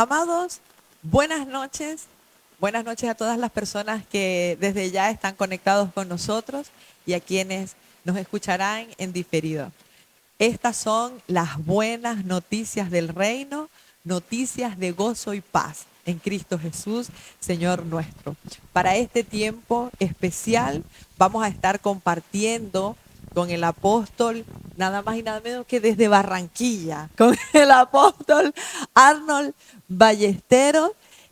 Amados, buenas noches. Buenas noches a todas las personas que desde ya están conectados con nosotros y a quienes nos escucharán en diferido. Estas son las buenas noticias del reino, noticias de gozo y paz en Cristo Jesús, Señor nuestro. Para este tiempo especial vamos a estar compartiendo con el apóstol, nada más y nada menos que desde Barranquilla, con el apóstol Arnold Ballesteros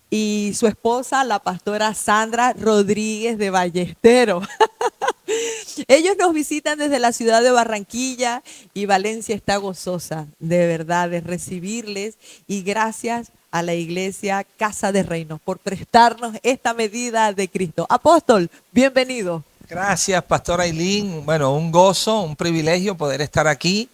y su esposa, la pastora Sandra Rodríguez de Ballesteros. Ellos nos visitan desde la ciudad de Barranquilla y Valencia está gozosa de verdad de recibirles y gracias a la iglesia Casa de Reinos por prestarnos esta medida de Cristo. Apóstol, bienvenido. Gracias, Pastora Ailín. Bueno, un gozo, un privilegio poder estar aquí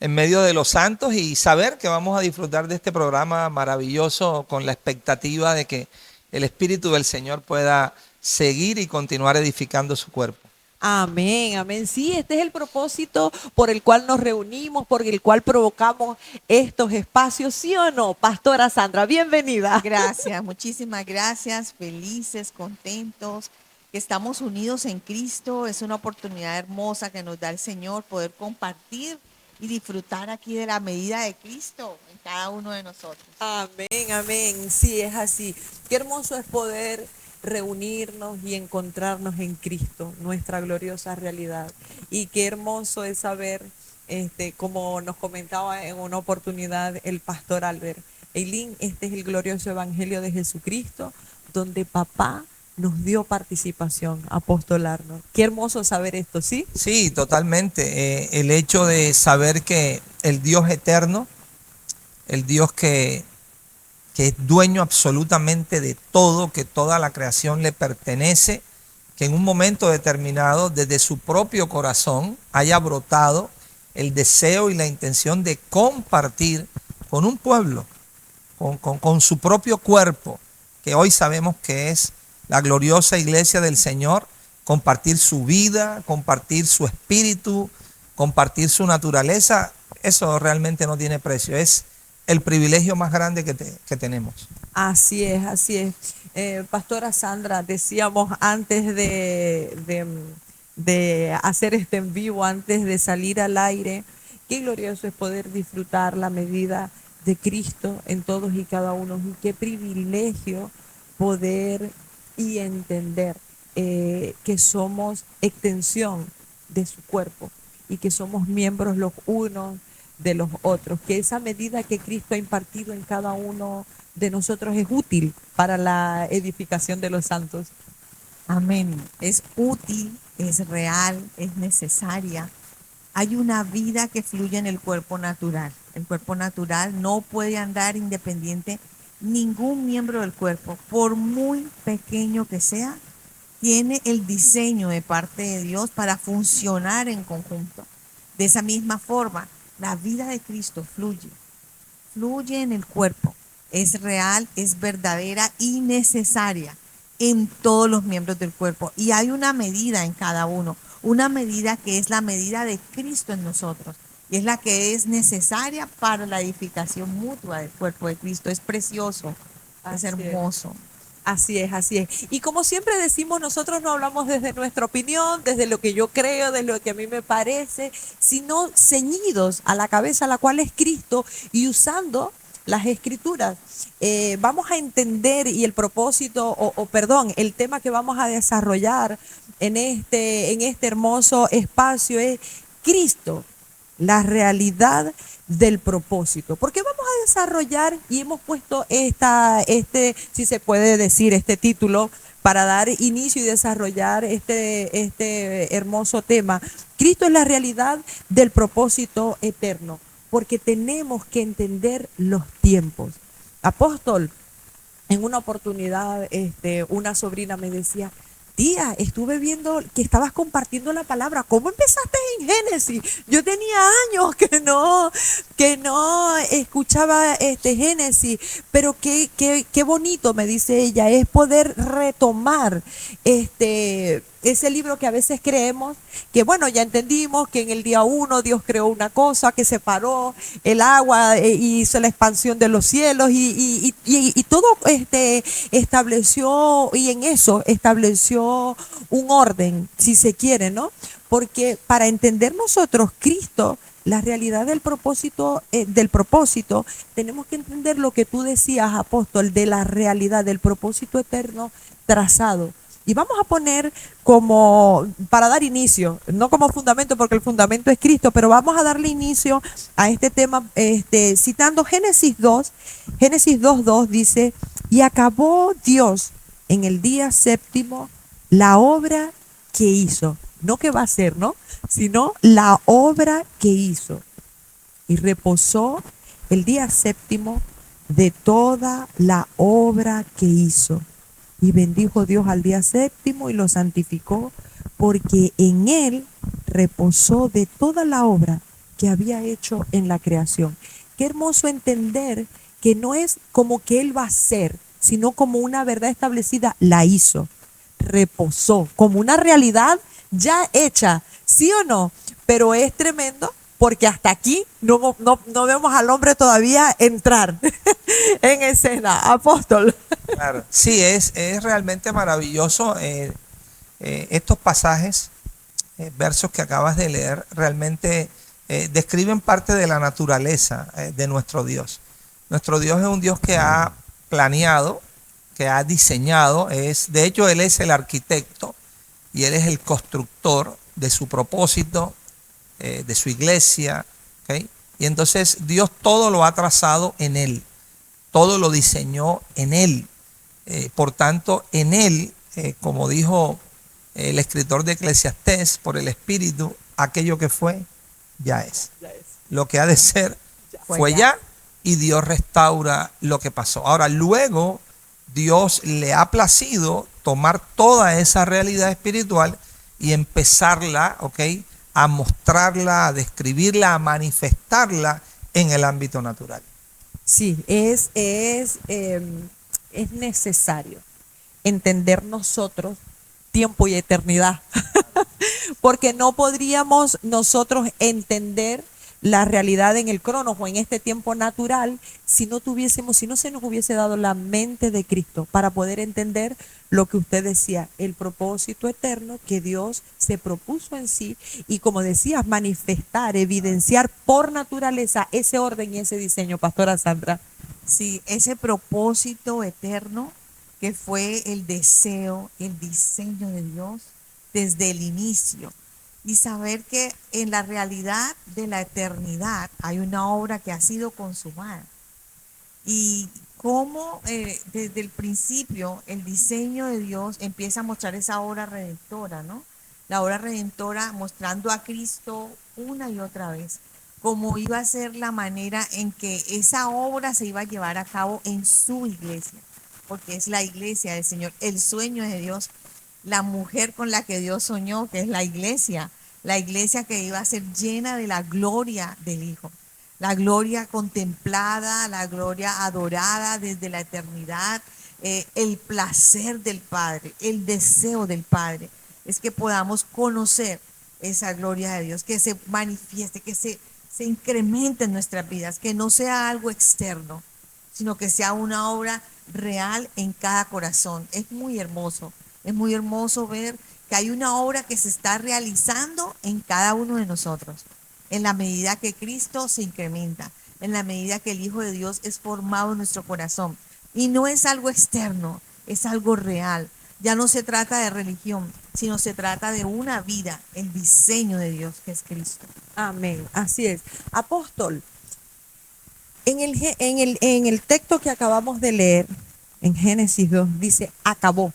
en medio de los santos y saber que vamos a disfrutar de este programa maravilloso con la expectativa de que el Espíritu del Señor pueda seguir y continuar edificando su cuerpo. Amén, amén. Sí, este es el propósito por el cual nos reunimos, por el cual provocamos estos espacios, ¿sí o no? Pastora Sandra, bienvenida. Gracias, muchísimas gracias, felices, contentos, que estamos unidos en Cristo. Es una oportunidad hermosa que nos da el Señor poder compartir y disfrutar aquí de la medida de Cristo en cada uno de nosotros. Amén, amén. Sí, es así. Qué hermoso es poder reunirnos y encontrarnos en Cristo, nuestra gloriosa realidad. Y qué hermoso es saber, como nos comentaba en una oportunidad el pastor Albert, Eileen, este es el glorioso evangelio de Jesucristo, donde papá nos dio participación, apóstol Arnold. Qué hermoso saber esto, ¿sí? Sí, totalmente. El hecho de saber que el Dios eterno, el Dios que es dueño absolutamente de todo, que toda la creación le pertenece, que en un momento determinado desde su propio corazón haya brotado el deseo y la intención de compartir con un pueblo, con su propio cuerpo, que hoy sabemos que es la gloriosa iglesia del Señor, compartir su vida, compartir su espíritu, compartir su naturaleza. Eso realmente no tiene precio, es el privilegio más grande que tenemos. Así es, así es. Pastora Sandra, decíamos antes de hacer este en vivo, antes de salir al aire, qué glorioso es poder disfrutar la medida de Cristo en todos y cada uno. Y qué privilegio poder y entender que somos extensión de su cuerpo y que somos miembros los unos de los otros, que esa medida que Cristo ha impartido en cada uno de nosotros es útil para la edificación de los santos. Amén. Es útil, es real, es necesaria. Hay una vida que fluye en el cuerpo natural. El cuerpo natural no puede andar independiente. Ningún miembro del cuerpo, por muy pequeño que sea, tiene el diseño de parte de Dios para funcionar en conjunto. De esa misma forma, la vida de Cristo fluye en el cuerpo. Es real, es verdadera y necesaria en todos los miembros del cuerpo. Y hay una medida en cada uno, una medida que es la medida de Cristo en nosotros. Y es la que es necesaria para la edificación mutua del cuerpo de Cristo. Es precioso, es hermoso. Así es, así es. Y como siempre decimos, nosotros no hablamos desde nuestra opinión, desde lo que yo creo, desde lo que a mí me parece, sino ceñidos a la cabeza, la cual es Cristo, y usando las escrituras. Vamos a entender y el propósito, perdón, el tema que vamos a desarrollar en este hermoso espacio es Cristo, la realidad del propósito. Porque vamos a desarrollar y hemos puesto si se puede decir, este título para dar inicio y desarrollar este hermoso tema. Cristo es la realidad del propósito eterno, porque tenemos que entender los tiempos. Apóstol, en una oportunidad, una sobrina me decía, tía, estuve viendo que estabas compartiendo la palabra. ¿Cómo empezaste en Génesis? Yo tenía años que no escuchaba Génesis, pero qué bonito, me dice ella, es poder retomar ese libro que a veces creemos que, bueno, ya entendimos que en el día uno Dios creó una cosa, que separó el agua y hizo la expansión de los cielos y todo estableció, y en eso estableció un orden, si se quiere, ¿no? Porque para entender nosotros Cristo, la realidad del propósito, tenemos que entender lo que tú decías, apóstol, de la realidad del propósito eterno trazado. Y vamos a poner como, para dar inicio, no como fundamento, porque el fundamento es Cristo, pero vamos a darle inicio a este tema, citando Génesis 2. Génesis 2:2 dice, y acabó Dios en el día séptimo la obra que hizo. No que va a hacer, ¿no? Sino la obra que hizo. Y reposó el día séptimo de toda la obra que hizo. Y bendijo Dios al día séptimo y lo santificó, porque en él reposó de toda la obra que había hecho en la creación. Qué hermoso entender que no es como que él va a hacer, sino como una verdad establecida, la hizo, reposó, como una realidad ya hecha, ¿sí o no? Pero es tremendo porque hasta aquí no vemos al hombre todavía entrar en escena. Apóstol. Claro. Sí, es realmente maravilloso estos pasajes, versos que acabas de leer, realmente describen parte de la naturaleza de nuestro Dios. Nuestro Dios es un Dios que ha planeado, que ha diseñado, de hecho Él es el arquitecto y Él es el constructor de su propósito, de su iglesia, ¿okay? Y entonces Dios todo lo ha trazado en Él, todo lo diseñó en Él. Por tanto, en Él, como dijo el escritor de Eclesiastés, por el Espíritu, aquello que fue, ya es. Lo que ha de ser, fue ya, y Dios restaura lo que pasó. Ahora, luego, Dios le ha placido tomar toda esa realidad espiritual y empezarla, ¿ok?, a mostrarla, a describirla, a manifestarla en el ámbito natural. Sí, es necesario entender nosotros tiempo y eternidad, porque no podríamos nosotros entender la realidad en el cronos o en este tiempo natural si no se nos hubiese dado la mente de Cristo para poder entender lo que usted decía, el propósito eterno que Dios se propuso en sí y, como decías, manifestar, evidenciar por naturaleza ese orden y ese diseño, Pastora Sandra. Sí, ese propósito eterno que fue el deseo, el diseño de Dios desde el inicio. Y saber que en la realidad de la eternidad hay una obra que ha sido consumada. Y cómo desde el principio el diseño de Dios empieza a mostrar esa obra redentora, ¿no? La obra redentora mostrando a Cristo una y otra vez, cómo iba a ser la manera en que esa obra se iba a llevar a cabo en su iglesia, porque es la iglesia del Señor, el sueño de Dios, la mujer con la que Dios soñó, que es la iglesia que iba a ser llena de la gloria del Hijo, la gloria contemplada, la gloria adorada desde la eternidad, el placer del Padre, el deseo del Padre, es que podamos conocer esa gloria de Dios, que se manifieste, que se incremente en nuestras vidas, que no sea algo externo, sino que sea una obra real en cada corazón. Es muy hermoso ver que hay una obra que se está realizando en cada uno de nosotros, en la medida que Cristo se incrementa, en la medida que el Hijo de Dios es formado en nuestro corazón. Y no es algo externo, es algo real. Ya no se trata de religión, sino se trata de una vida, el diseño de Dios que es Cristo. Amén, así es. Apóstol, en el texto que acabamos de leer, en Génesis 2, dice, acabó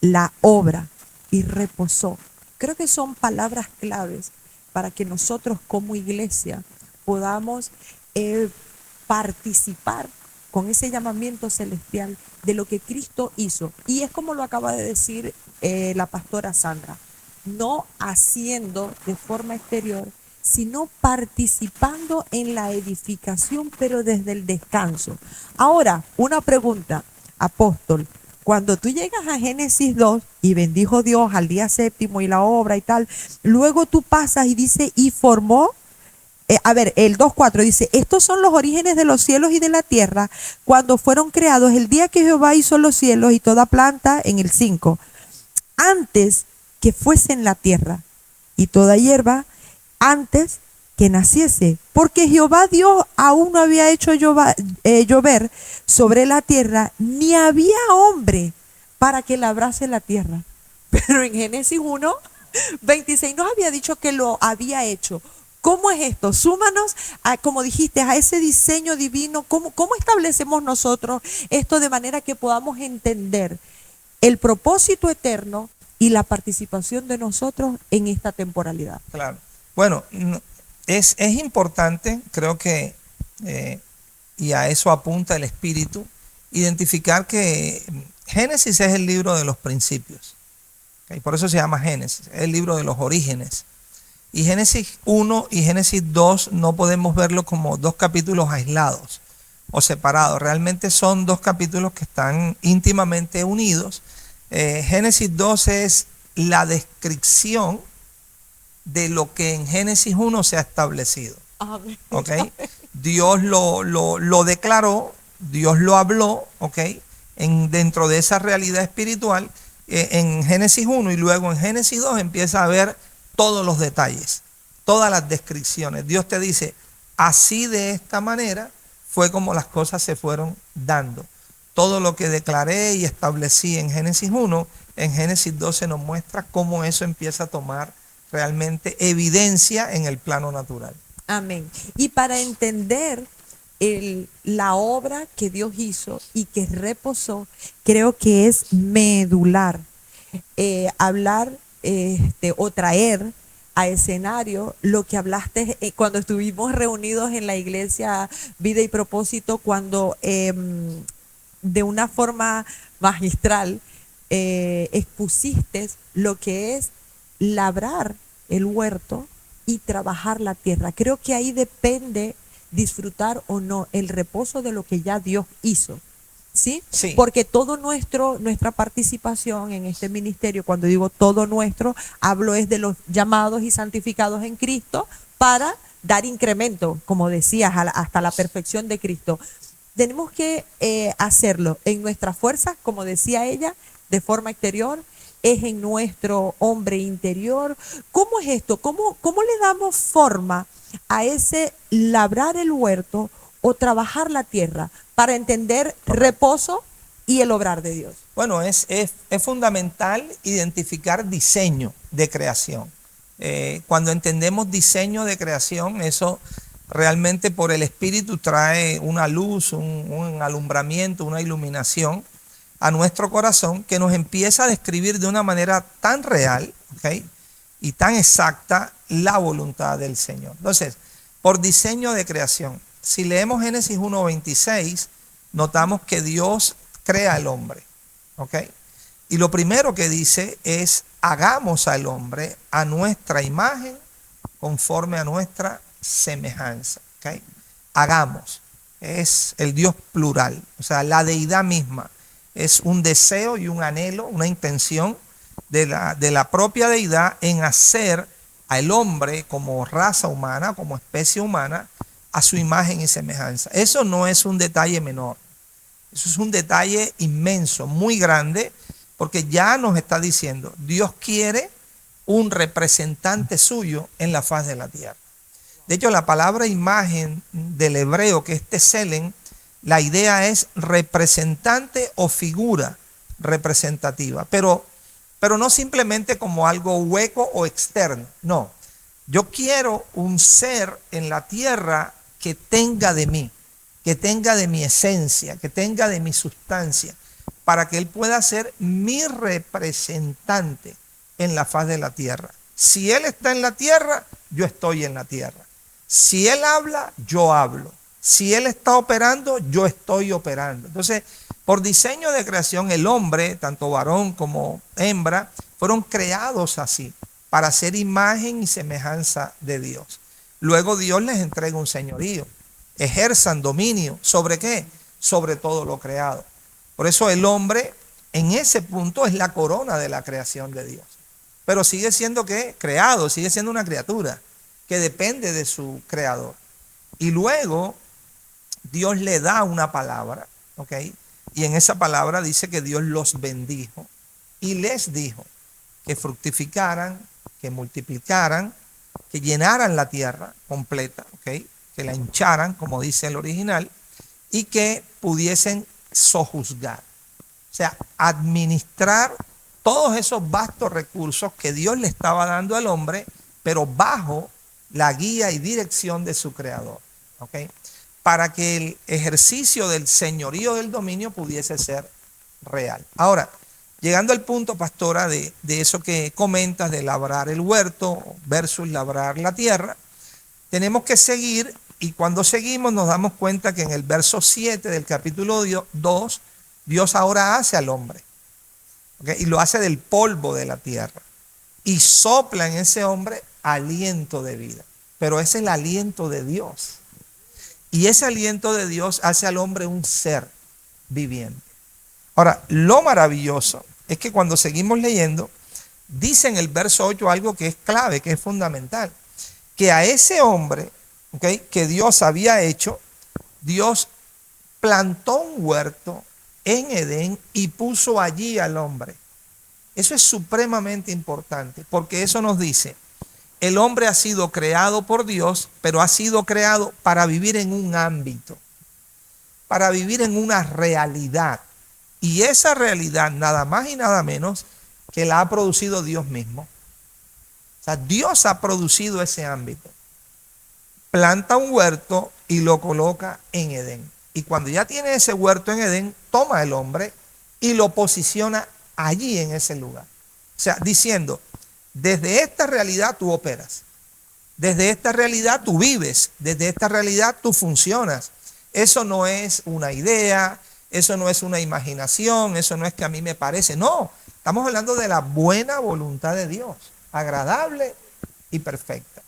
la obra y reposó. Creo que son palabras claves para que nosotros como iglesia podamos participar con ese llamamiento celestial de lo que Cristo hizo. Y es como lo acaba de decir la pastora Sandra, no haciendo de forma exterior, sino participando en la edificación, pero desde el descanso. Ahora, una pregunta, apóstol. Cuando tú llegas a Génesis 2 y bendijo Dios al día séptimo y la obra y tal, luego tú pasas y dice, y formó, el 2:4 dice, estos son los orígenes de los cielos y de la tierra cuando fueron creados el día que Jehová hizo los cielos y toda planta en el 5, antes que fuesen la tierra y toda hierba, antes que naciese, porque Jehová Dios aún no había hecho llover sobre la tierra, ni había hombre para que labrase la tierra. Pero en Génesis 1:26 nos había dicho que lo había hecho. ¿Cómo es esto? Súmanos, como dijiste, a ese diseño divino. ¿Cómo establecemos nosotros esto de manera que podamos entender el propósito eterno y la participación de nosotros en esta temporalidad? Claro. Bueno, es importante, creo que, y a eso apunta el Espíritu, identificar que Génesis es el libro de los principios. ¿Okay? Por eso se llama Génesis, es el libro de los orígenes. Y Génesis 1 y Génesis 2 no podemos verlo como dos capítulos aislados o separados. Realmente son dos capítulos que están íntimamente unidos. Génesis 2 es la descripción de lo que en Génesis 1 se ha establecido. Amén. ¿Okay? Dios lo declaró, Dios lo habló, ¿okay? Dentro de esa realidad espiritual, en Génesis 1 y luego en Génesis 2 empieza a ver todos los detalles, todas las descripciones. Dios te dice, así de esta manera fue como las cosas se fueron dando. Todo lo que declaré y establecí en Génesis 1, en Génesis 2 se nos muestra cómo eso empieza a tomar realmente evidencia en el plano natural. Amén. Y para entender la obra que Dios hizo y que reposó, creo que es medular hablar o traer a escenario lo que hablaste cuando estuvimos reunidos en la iglesia Vida y Propósito, cuando de una forma magistral expusiste lo que es labrar el huerto y trabajar la tierra. Creo que ahí depende disfrutar o no el reposo de lo que ya Dios hizo. ¿Sí? Sí. Porque nuestra participación en este ministerio, cuando digo todo nuestro, hablo es de los llamados y santificados en Cristo para dar incremento, como decías, hasta la perfección de Cristo. Tenemos que hacerlo en nuestras fuerzas, como decía ella, de forma exterior, es en nuestro hombre interior. ¿Cómo es esto? ¿Cómo le damos forma a ese labrar el huerto o trabajar la tierra para entender reposo y el obrar de Dios? Bueno, es fundamental identificar diseño de creación. Cuando entendemos diseño de creación, eso realmente por el Espíritu trae una luz, un alumbramiento, una iluminación a nuestro corazón que nos empieza a describir de una manera tan real, ¿okay? Y tan exacta la voluntad del Señor. Entonces, por diseño de creación, si leemos Génesis 1:26, notamos que Dios crea al hombre, ¿ok? Y lo primero que dice es, hagamos al hombre a nuestra imagen, conforme a nuestra semejanza, ¿ok? Hagamos, es el Dios plural, o sea, la deidad misma. Es un deseo y un anhelo, una intención de la propia deidad en hacer al hombre como raza humana, como especie humana, a su imagen y semejanza. Eso no es un detalle menor. Eso es un detalle inmenso, muy grande, porque ya nos está diciendo, Dios quiere un representante suyo en la faz de la tierra. De hecho, la palabra imagen del hebreo, que es teselen, la idea es representante o figura representativa, pero no simplemente como algo hueco o externo. No, yo quiero un ser en la tierra que tenga de mí, que tenga de mi esencia, que tenga de mi sustancia, para que Él pueda ser mi representante en la faz de la tierra. Si Él está en la tierra, yo estoy en la tierra. Si Él habla, yo hablo. Si Él está operando, yo estoy operando. Entonces, por diseño de creación, el hombre, tanto varón como hembra, fueron creados así, para ser imagen y semejanza de Dios. Luego Dios les entrega un señorío. Ejerzan dominio. ¿Sobre qué? Sobre todo lo creado. Por eso el hombre, en ese punto, es la corona de la creación de Dios. Pero sigue siendo, ¿qué? Creado, sigue siendo una criatura que depende de su creador. Y luego Dios le da una palabra, ¿ok? Y en esa palabra dice que Dios los bendijo y les dijo que fructificaran, que multiplicaran, que llenaran la tierra completa, ¿ok? Que la hincharan, como dice el original, y que pudiesen sojuzgar. O sea, administrar todos esos vastos recursos que Dios le estaba dando al hombre, pero bajo la guía y dirección de su creador, ¿ok? Para que el ejercicio del señorío del dominio pudiese ser real. Ahora, llegando al punto, pastora, de eso que comentas de labrar el huerto versus labrar la tierra, tenemos que seguir, y cuando seguimos nos damos cuenta que en el verso 7 del capítulo 2, Dios ahora hace al hombre, ¿okay? Y lo hace del polvo de la tierra y sopla en ese hombre aliento de vida, pero es el aliento de Dios. Y ese aliento de Dios hace al hombre un ser viviente. Ahora, lo maravilloso es que cuando seguimos leyendo, dice en el verso 8 algo que es clave, que es fundamental. Que a ese hombre, ¿okay?, que Dios había hecho, Dios plantó un huerto en Edén y puso allí al hombre. Eso es supremamente importante, porque eso nos dice, el hombre ha sido creado por Dios, pero ha sido creado para vivir en un ámbito, para vivir en una realidad. Y esa realidad, nada más y nada menos, que la ha producido Dios mismo. O sea, Dios ha producido ese ámbito. Planta un huerto y lo coloca en Edén. Y cuando ya tiene ese huerto en Edén, toma el hombre y lo posiciona allí en ese lugar. O sea, diciendo, desde esta realidad tú operas. Desde esta realidad tú vives. Desde esta realidad tú funcionas. Eso no es una idea, eso no es una imaginación, eso no es que a mí me parece. No, estamos hablando de la buena voluntad de Dios, agradable y perfecta.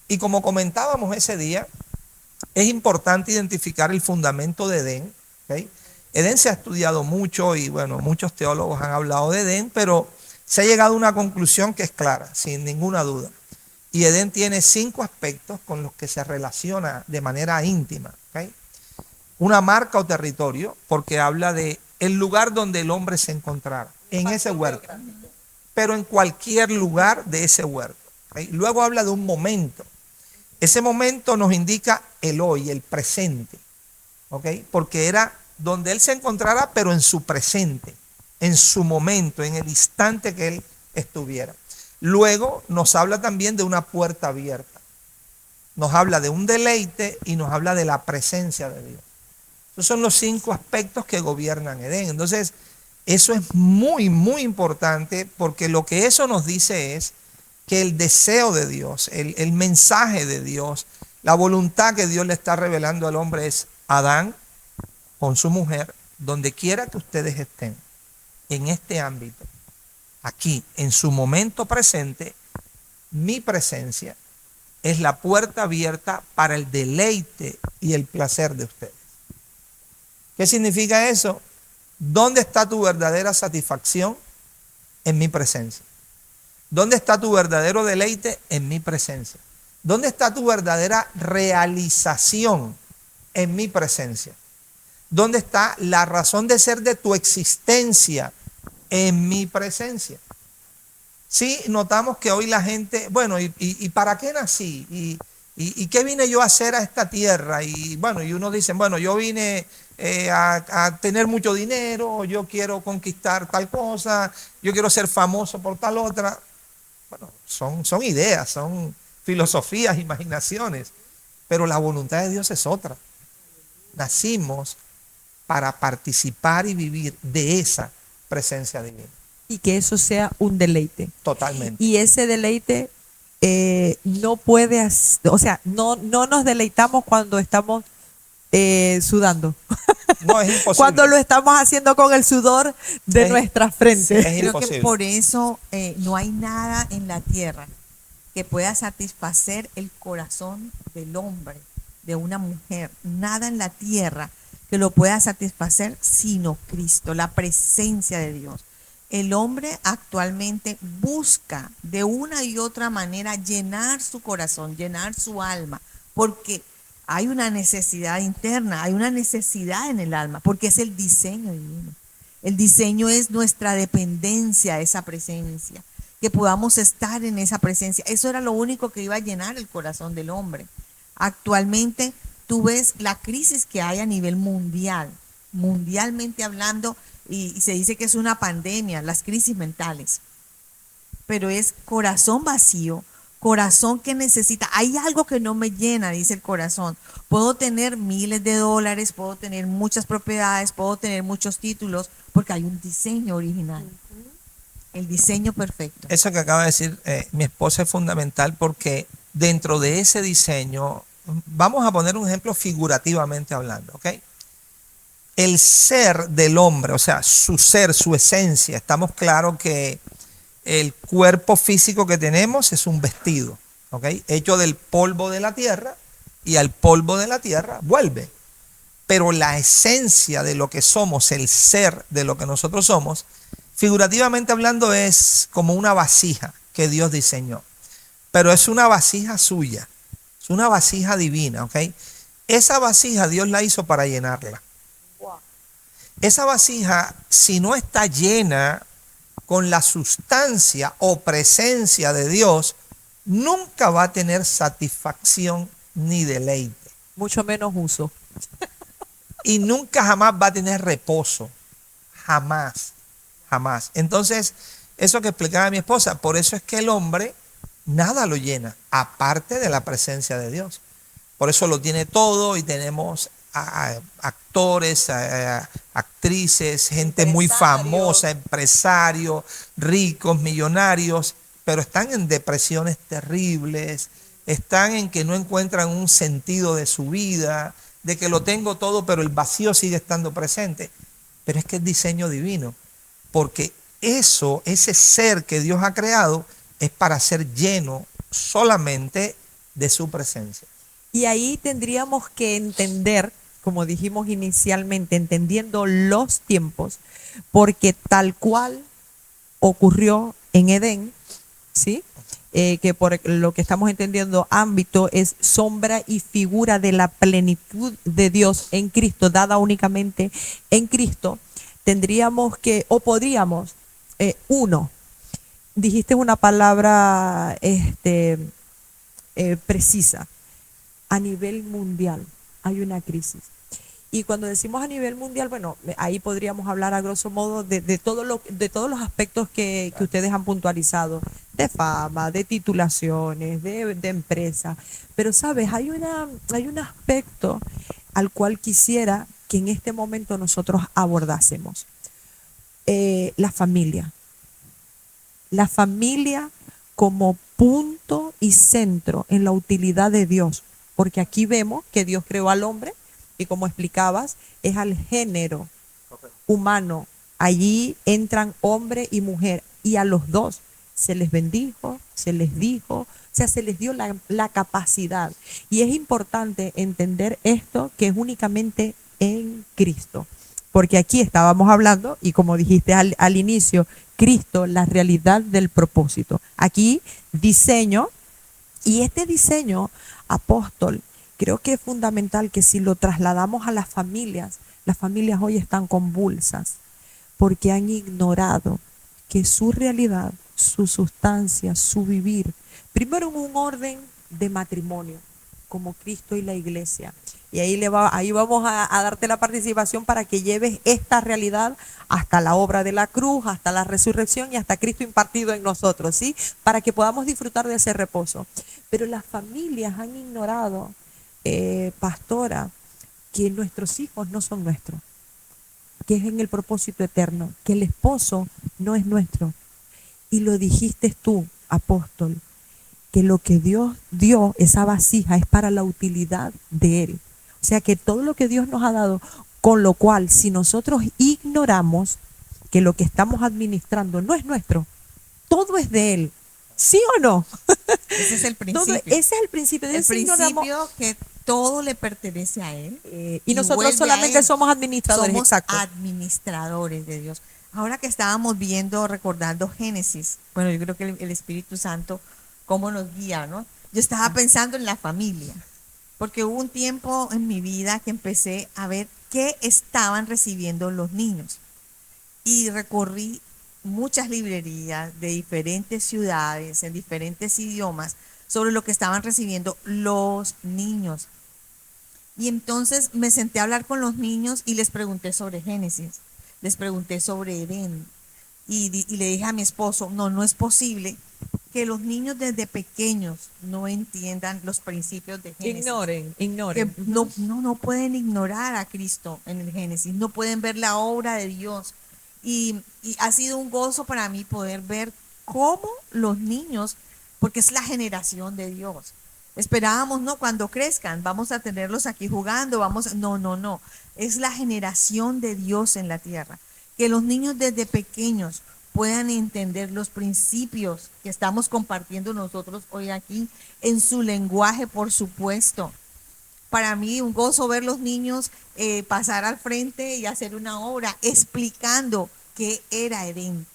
Y como comentábamos ese día, es importante identificar el fundamento de Edén, ¿okay? Edén se ha estudiado mucho y bueno, muchos teólogos han hablado de Edén, pero se ha llegado a una conclusión que es clara, sin ninguna duda. Y Edén tiene 5 aspectos con los que se relaciona de manera íntima, ¿okay? Una marca o territorio, porque habla de el lugar donde el hombre se encontrara, en ese huerto, pero en cualquier lugar de ese huerto, ¿okay? Luego habla de un momento. Ese momento nos indica el hoy, el presente, ¿okay? Porque era donde él se encontrara, pero en su presente, en su momento, en el instante que él estuviera. Luego nos habla también de una puerta abierta. Nos habla de un deleite y nos habla de la presencia de Dios. Esos son los 5 aspectos que gobiernan Edén. Entonces, eso es muy, muy importante, porque lo que eso nos dice es que el deseo de Dios, el mensaje de Dios, la voluntad que Dios le está revelando al hombre es: Adán con su mujer, donde quiera que ustedes estén, en este ámbito, aquí, en su momento presente, mi presencia es la puerta abierta para el deleite y el placer de ustedes. ¿Qué significa eso? ¿Dónde está tu verdadera satisfacción? En mi presencia. ¿Dónde está tu verdadero deleite? En mi presencia. ¿Dónde está tu verdadera realización? En mi presencia. ¿Dónde está la razón de ser de tu existencia? En mi presencia. Sí, notamos que hoy la gente, bueno, ¿y para qué nací? ¿Y qué vine yo a hacer a esta tierra? Y bueno, y unos dicen, bueno, yo vine a tener mucho dinero, yo quiero conquistar tal cosa, yo quiero ser famoso por tal otra. Bueno, son ideas, son filosofías, imaginaciones, pero la voluntad de Dios es otra. Nacimos para participar y vivir de esa presencia divina. Y que eso sea un deleite. Totalmente. Y ese deleite no puede, o sea, no nos deleitamos cuando estamos sudando. No, es imposible. Cuando lo estamos haciendo con el sudor de Es- nuestra frente. es Creo que imposible. por eso no hay nada en la tierra que pueda satisfacer el corazón del hombre, de una mujer. Nada en la tierra que lo pueda satisfacer sino Cristo, la presencia de Dios. El hombre actualmente busca de una y otra manera llenar su corazón, llenar su alma, porque hay una necesidad interna, hay una necesidad en el alma, porque es el diseño divino. El diseño es nuestra dependencia a esa presencia, que podamos estar en esa presencia. Eso era lo único que iba a llenar el corazón del hombre. Actualmente tú ves la crisis que hay a nivel mundial, mundialmente hablando, y se dice que es una pandemia, las crisis mentales, pero es corazón vacío, corazón que necesita. Hay algo que no me llena, dice el corazón. Puedo tener miles de dólares, puedo tener muchas propiedades, puedo tener muchos títulos, porque hay un diseño original, el diseño perfecto. Eso que acaba de decir mi esposa es fundamental porque dentro de ese diseño, vamos a poner un ejemplo figurativamente hablando, ¿ok? El ser del hombre, o sea, su ser, su esencia, estamos claros que el cuerpo físico que tenemos es un vestido, ¿ok? Hecho del polvo de la tierra y al polvo de la tierra vuelve. Pero la esencia de lo que somos, el ser de lo que nosotros somos, figurativamente hablando es como una vasija que Dios diseñó. Pero es una vasija suya, es una vasija divina, ¿ok? Esa vasija Dios la hizo para llenarla. Esa vasija, si no está llena con la sustancia o presencia de Dios, nunca va a tener satisfacción ni deleite. Mucho menos uso. Y nunca jamás va a tener reposo. Jamás, jamás. Entonces, eso que explicaba mi esposa, por eso es que el hombre nada lo llena, aparte de la presencia de Dios. Por eso lo tiene todo y tenemos actores, actrices, gente muy famosa, empresarios, ricos, millonarios, pero están en depresiones terribles, están en que no encuentran un sentido de su vida, de que lo tengo todo, pero el vacío sigue estando presente. Pero es que es diseño divino, porque eso, ese ser que Dios ha creado, es para ser lleno solamente de su presencia. Y ahí tendríamos que entender, como dijimos inicialmente, entendiendo los tiempos, porque tal cual ocurrió en Edén, ¿sí? Que por lo que estamos entendiendo, ámbito es sombra y figura de la plenitud de Dios en Cristo, dada únicamente en Cristo, tendríamos que, o podríamos, dijiste una palabra precisa, a nivel mundial hay una crisis. Y cuando decimos a nivel mundial, bueno, ahí podríamos hablar a grosso modo de todos los aspectos que ustedes han puntualizado, de fama, de titulaciones, de empresa. Pero, ¿sabes? Hay un aspecto al cual quisiera que en este momento nosotros abordásemos. La familia. La familia como punto y centro en la utilidad de Dios. Porque aquí vemos que Dios creó al hombre y, como explicabas, es al género humano. Allí entran hombre y mujer y a los dos se les bendijo, se les dijo, o sea, se les dio la capacidad. Y es importante entender esto, que es únicamente en Cristo. Porque aquí estábamos hablando, y como dijiste al inicio, Cristo, la realidad del propósito. Aquí diseño, y este diseño, apóstol, creo que es fundamental que si lo trasladamos a las familias hoy están convulsas porque han ignorado que su realidad, su sustancia, su vivir, primero en un orden de matrimonio, como Cristo y la iglesia. Y ahí vamos a darte la participación para que lleves esta realidad hasta la obra de la cruz, hasta la resurrección y hasta Cristo impartido en nosotros, ¿sí? Para que podamos disfrutar de ese reposo. Pero las familias han ignorado, pastora, que nuestros hijos no son nuestros, que es en el propósito eterno, que el esposo no es nuestro. Y lo dijiste tú, apóstol, que lo que Dios dio, esa vasija, es para la utilidad de Él. O O sea que todo lo que Dios nos ha dado, con lo cual si nosotros ignoramos que lo que estamos administrando no es nuestro, todo es de Él. ¿Sí o no? Ese es el Todo, principio. ese es el principio. El Si ignoramos, principio que todo le pertenece a Él y nosotros vuelve a solamente Él. somos administradores, Somos exacto. administradores de Dios. Ahora que estábamos viendo, recordando Génesis, bueno, yo creo que el Espíritu Santo, cómo nos guía, ¿no? Yo estaba pensando en la familia, porque hubo un tiempo en mi vida que empecé a ver qué estaban recibiendo los niños. Y recorrí muchas librerías de diferentes ciudades, en diferentes idiomas, sobre lo que estaban recibiendo los niños. Y entonces me senté a hablar con los niños y les pregunté sobre Génesis, les pregunté sobre Edén. Y le dije a mi esposo, no, no es posible que los niños desde pequeños no entiendan los principios de Génesis. Ignoren. Que no pueden ignorar a Cristo en el Génesis, no pueden ver la obra de Dios. Y ha sido un gozo para mí poder ver cómo los niños, porque es la generación de Dios. Esperábamos, no, cuando crezcan, vamos a tenerlos aquí jugando, no. Es la generación de Dios en la tierra. Que los niños desde pequeños puedan entender los principios que estamos compartiendo nosotros hoy aquí en su lenguaje, por supuesto. Para mí un gozo ver los niños pasar al frente y hacer una obra explicando qué era Edén,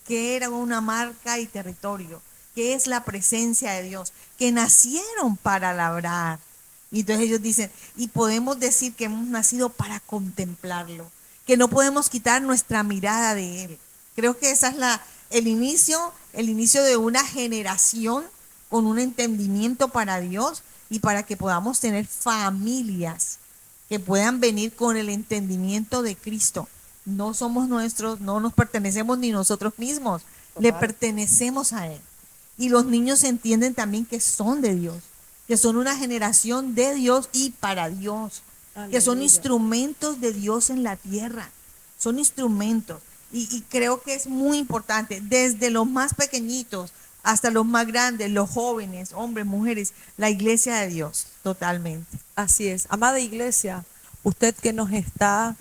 qué era una marca y territorio, qué es la presencia de Dios, que nacieron para labrar. Y entonces ellos dicen, y podemos decir que hemos nacido para contemplarlo, que no podemos quitar nuestra mirada de Él. Creo que esa es el inicio de una generación con un entendimiento para Dios y para que podamos tener familias que puedan venir con el entendimiento de Cristo. No somos nuestros, no nos pertenecemos ni nosotros mismos, le pertenecemos a Él. Y los niños entienden también que son de Dios, que son una generación de Dios y para Dios, que son instrumentos de Dios en la tierra, son instrumentos. Y creo que es muy importante, desde los más pequeñitos hasta los más grandes, los jóvenes, hombres, mujeres, la iglesia de Dios, totalmente. Así es. Amada iglesia, usted que nos está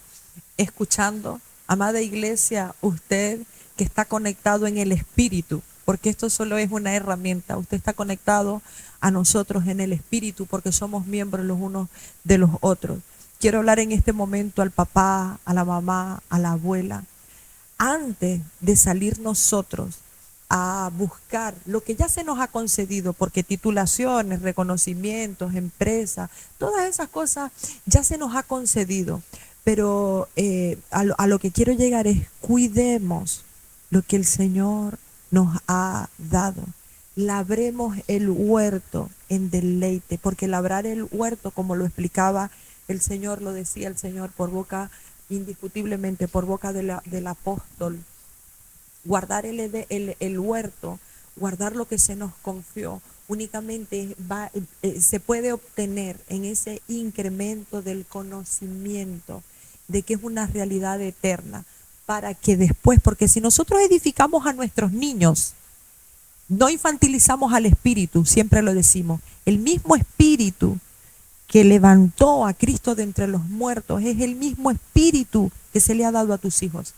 escuchando, amada iglesia, usted que está conectado en el Espíritu, porque esto solo es una herramienta, usted está conectado a nosotros en el Espíritu porque somos miembros los unos de los otros. Quiero hablar en este momento al papá, a la mamá, a la abuela. Antes de salir nosotros a buscar lo que ya se nos ha concedido, porque titulaciones, reconocimientos, empresas, todas esas cosas ya se nos ha concedido. Pero a lo que quiero llegar es cuidemos lo que el Señor nos ha dado. Labremos el huerto en deleite, porque labrar el huerto, como lo explicaba el Señor, lo decía el Señor por boca, indiscutiblemente por boca del apóstol, guardar el huerto, guardar lo que se nos confió, únicamente se puede obtener en ese incremento del conocimiento de que es una realidad eterna, para que después, porque si nosotros edificamos a nuestros niños, no infantilizamos al Espíritu, siempre lo decimos, el mismo Espíritu que levantó a Cristo de entre los muertos es el mismo Espíritu que se le ha dado a tus hijos.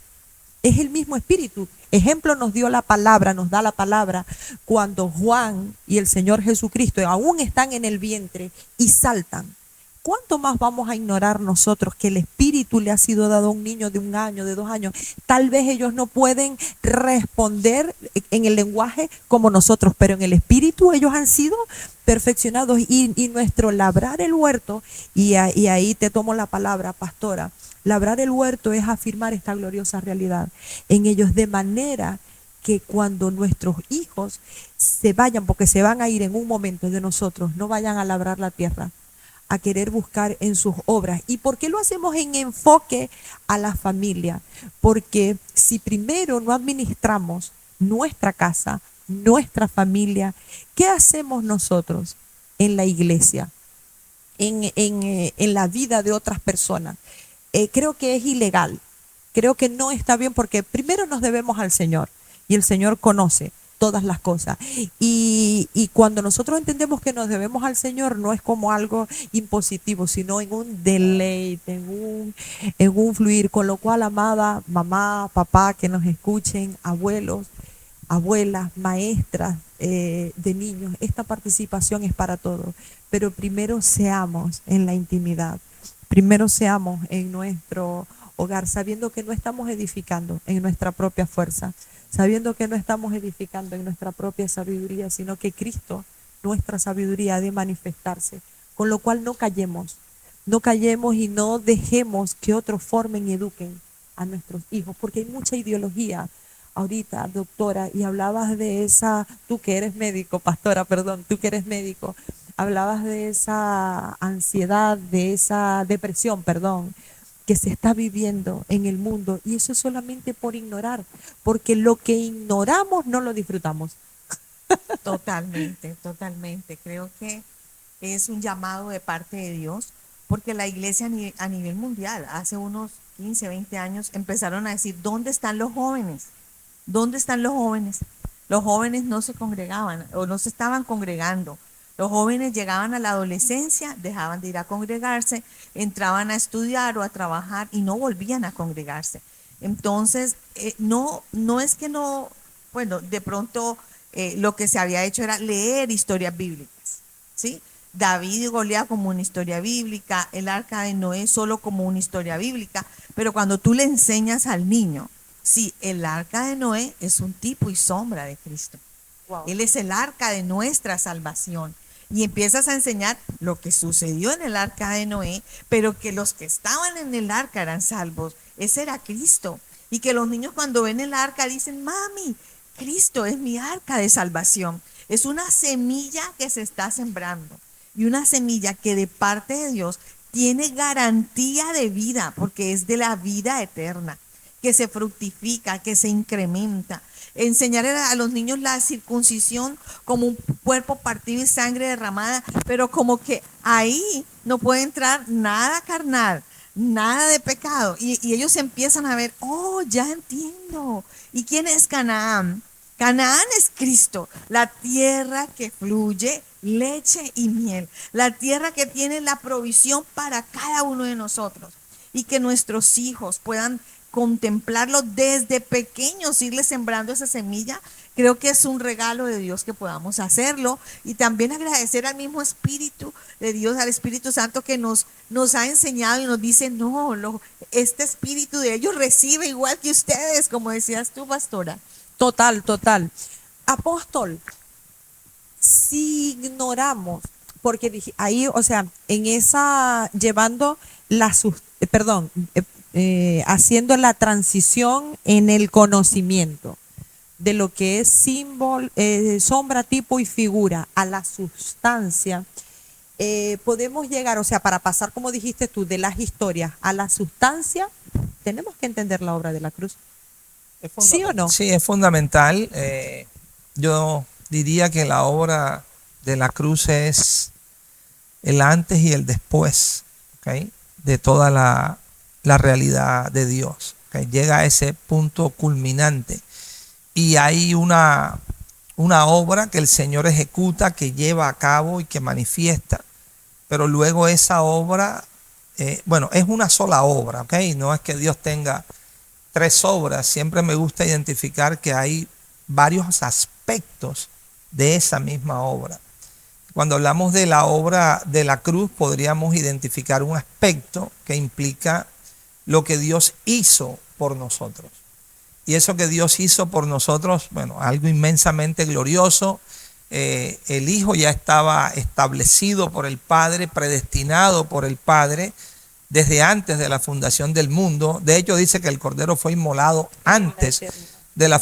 Es el mismo Espíritu. Ejemplo nos dio la palabra, nos da la palabra cuando Juan y el Señor Jesucristo aún están en el vientre y saltan. ¿Cuánto más vamos a ignorar nosotros que el Espíritu le ha sido dado a un niño de 1 año, de 2 años? Tal vez ellos no pueden responder en el lenguaje como nosotros, pero en el Espíritu ellos han sido perfeccionados y nuestro labrar el huerto, y ahí te tomo la palabra, pastora, labrar el huerto es afirmar esta gloriosa realidad en ellos, de manera que cuando nuestros hijos se vayan, porque se van a ir en un momento de nosotros, no vayan a labrar la tierra, a querer buscar en sus obras. ¿Y por qué lo hacemos en enfoque a la familia? Porque si primero no administramos nuestra casa, nuestra familia, ¿qué hacemos nosotros en la iglesia, en la vida de otras personas? Creo que es ilegal, creo que no está bien, porque primero nos debemos al Señor y el Señor conoce todas las cosas. Y cuando nosotros entendemos que nos debemos al Señor, no es como algo impositivo, sino en un deleite, en un fluir. Con lo cual, amada mamá, papá, que nos escuchen, abuelos, abuelas, maestras de niños, esta participación es para todos. Pero primero seamos en la intimidad, primero seamos en nuestro hogar, sabiendo que no estamos edificando en nuestra propia fuerza, sabiendo que no estamos edificando en nuestra propia sabiduría, sino que Cristo, nuestra sabiduría, ha de manifestarse. Con lo cual no callemos, no callemos y no dejemos que otros formen y eduquen a nuestros hijos, porque hay mucha ideología ahorita, doctora, y hablabas de esa, tú que eres médico, pastora, perdón, tú que eres médico, hablabas de esa ansiedad, de esa depresión, perdón, que se está viviendo en el mundo, y eso es solamente por ignorar, porque lo que ignoramos no lo disfrutamos. Totalmente, totalmente. Creo que es un llamado de parte de Dios, porque la iglesia a nivel mundial, hace unos 15, 20 años, empezaron a decir, ¿dónde están los jóvenes? ¿Dónde están los jóvenes? Los jóvenes no se congregaban o no se estaban congregando. Los jóvenes llegaban a la adolescencia, dejaban de ir a congregarse, entraban a estudiar o a trabajar y no volvían a congregarse. Entonces, no es que no, bueno, de pronto lo que se había hecho era leer historias bíblicas, ¿sí? David y Goliat como una historia bíblica, el arca de Noé solo como una historia bíblica, pero cuando tú le enseñas al niño, sí, el arca de Noé es un tipo y sombra de Cristo. Wow. Él es el arca de nuestra salvación. Y empiezas a enseñar lo que sucedió en el arca de Noé, pero que los que estaban en el arca eran salvos. Ese era Cristo. Y que los niños cuando ven el arca dicen, mami, Cristo es mi arca de salvación. Es una semilla que se está sembrando. Y una semilla que de parte de Dios tiene garantía de vida, porque es de la vida eterna, que se fructifica, que se incrementa. Enseñar a los niños la circuncisión como un cuerpo partido y sangre derramada, pero como que ahí no puede entrar nada carnal, nada de pecado. Y ellos empiezan a ver, oh, ya entiendo. ¿Y quién es Canaán? Canaán es Cristo, la tierra que fluye leche y miel, la tierra que tiene la provisión para cada uno de nosotros, y que nuestros hijos puedan contemplarlo desde pequeños, irles sembrando esa semilla. Creo que es un regalo de Dios que podamos hacerlo, y también agradecer al mismo Espíritu de Dios, al Espíritu Santo que nos ha enseñado y nos dice, no, este Espíritu de ellos recibe igual que ustedes, como decías tú, pastora. Total, total. Apóstol, si ignoramos, porque ahí, o sea, en esa, llevando haciendo la transición en el conocimiento de lo que es símbolo, sombra, tipo y figura a la sustancia, podemos llegar, o sea, para pasar, como dijiste tú, de las historias a la sustancia, tenemos que entender la obra de la cruz. ¿Sí o no? Sí, es fundamental. Yo diría que la obra de la cruz es el antes y el después, ¿okay?, de toda la realidad de Dios. ¿Okay? Llega a ese punto culminante y hay una obra que el Señor ejecuta, que lleva a cabo y que manifiesta, pero luego esa obra, es una sola obra, ¿okay? No es que Dios tenga 3 obras. Siempre me gusta identificar que hay varios aspectos de esa misma obra. Cuando hablamos de la obra de la cruz, podríamos identificar un aspecto que implica lo que Dios hizo por nosotros. Y eso que Dios hizo por nosotros, algo inmensamente glorioso. El Hijo ya estaba establecido por el Padre, predestinado por el Padre, desde antes de la fundación del mundo. De hecho, dice que el Cordero fue inmolado antes de la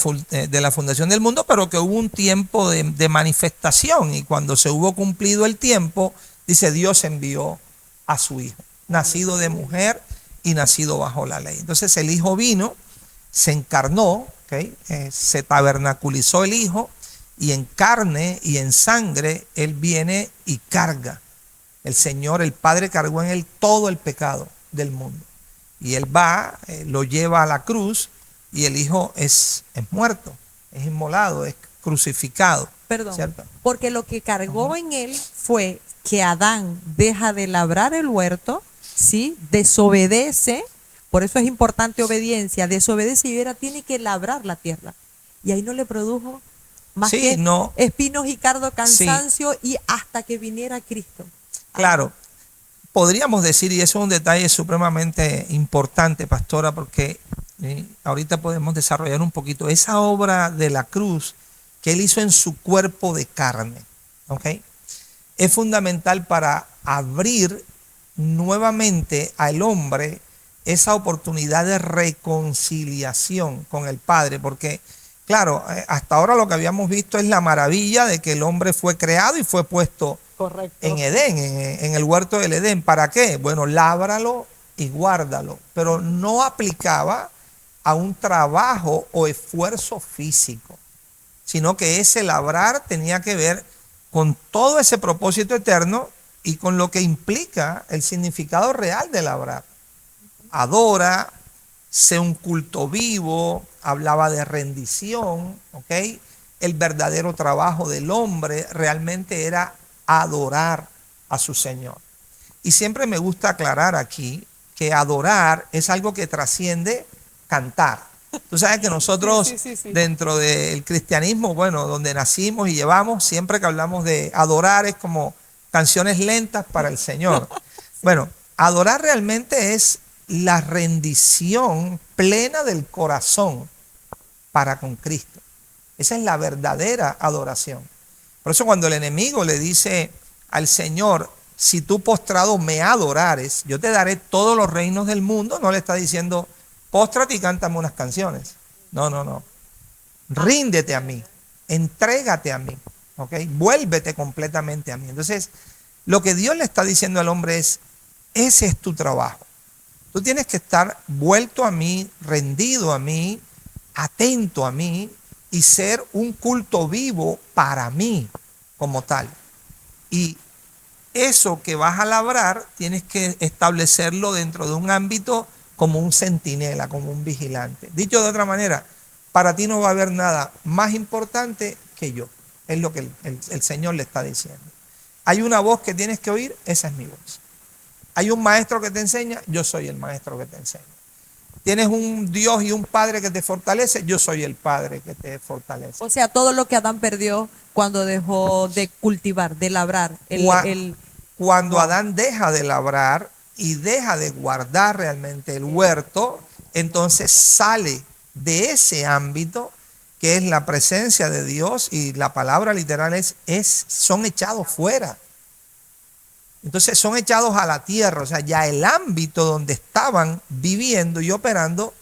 fundación del mundo, pero que hubo un tiempo de manifestación, y cuando se hubo cumplido el tiempo, dice, Dios envió a su Hijo, nacido de mujer y nacido bajo la ley. Entonces el Hijo vino, se encarnó, ¿okay? Se tabernaculizó el Hijo, y en carne y en sangre Él viene y carga. El Señor, el Padre, cargó en Él todo el pecado del mundo. Y Él va, lo lleva a la cruz, y el Hijo es muerto, es inmolado, es crucificado. Perdón. ¿Cierto? Porque lo que cargó en él fue que Adán deja de labrar el huerto, ¿sí? Desobedece, por eso es importante obediencia, desobedece y ahora tiene que labrar la tierra. Y ahí no le produjo más Sí, que no. espinos y cardo, cansancio y hasta que viniera Cristo. Claro, podríamos decir, y eso es un detalle supremamente importante, pastora, porque ahorita podemos desarrollar un poquito esa obra de la cruz que él hizo en su cuerpo de carne, ¿ok? Es fundamental para abrir nuevamente al hombre esa oportunidad de reconciliación con el Padre, porque claro, hasta ahora lo que habíamos visto es la maravilla de que el hombre fue creado y fue puesto Correcto. en Edén, en el huerto del Edén. ¿Para qué? Bueno, lábralo y guárdalo, pero no aplicaba a un trabajo o esfuerzo físico, sino que ese labrar tenía que ver con todo ese propósito eterno y con lo que implica el significado real de labrar. Adora, sé un culto vivo, hablaba de rendición, ¿ok? El verdadero trabajo del hombre realmente era adorar a su Señor. Y siempre me gusta aclarar aquí que adorar es algo que trasciende cantar. Tú sabes que nosotros dentro del cristianismo, bueno, donde nacimos y llevamos, siempre que hablamos de adorar es como canciones lentas para el Señor. Bueno, adorar realmente es la rendición plena del corazón para con Cristo. Esa es la verdadera adoración. Por eso cuando el enemigo le dice al Señor, si tú postrado me adorares, yo te daré todos los reinos del mundo, no le está diciendo, póstrate y cántame unas canciones. No, no, no. Ríndete a mí, entrégate a mí, ¿ok? Vuélvete completamente a mí. Entonces, lo que Dios le está diciendo al hombre es, ese es tu trabajo. Tú tienes que estar vuelto a mí, rendido a mí, atento a mí y ser un culto vivo para mí como tal. Y eso que vas a labrar tienes que establecerlo dentro de un ámbito como un centinela, como un vigilante. Dicho de otra manera, para ti no va a haber nada más importante que yo. Es lo que el Señor le está diciendo. Hay una voz que tienes que oír, esa es mi voz. Hay un maestro que te enseña, yo soy el maestro que te enseña. Tienes un Dios y un Padre que te fortalece, yo soy el Padre que te fortalece. O sea, todo lo que Adán perdió cuando dejó de cultivar, de labrar. Cuando Adán deja de labrar y deja de guardar realmente el huerto, entonces sale de ese ámbito que es la presencia de Dios, y la palabra literal son echados fuera. Entonces son echados a la tierra, o sea, ya el ámbito donde estaban viviendo y operando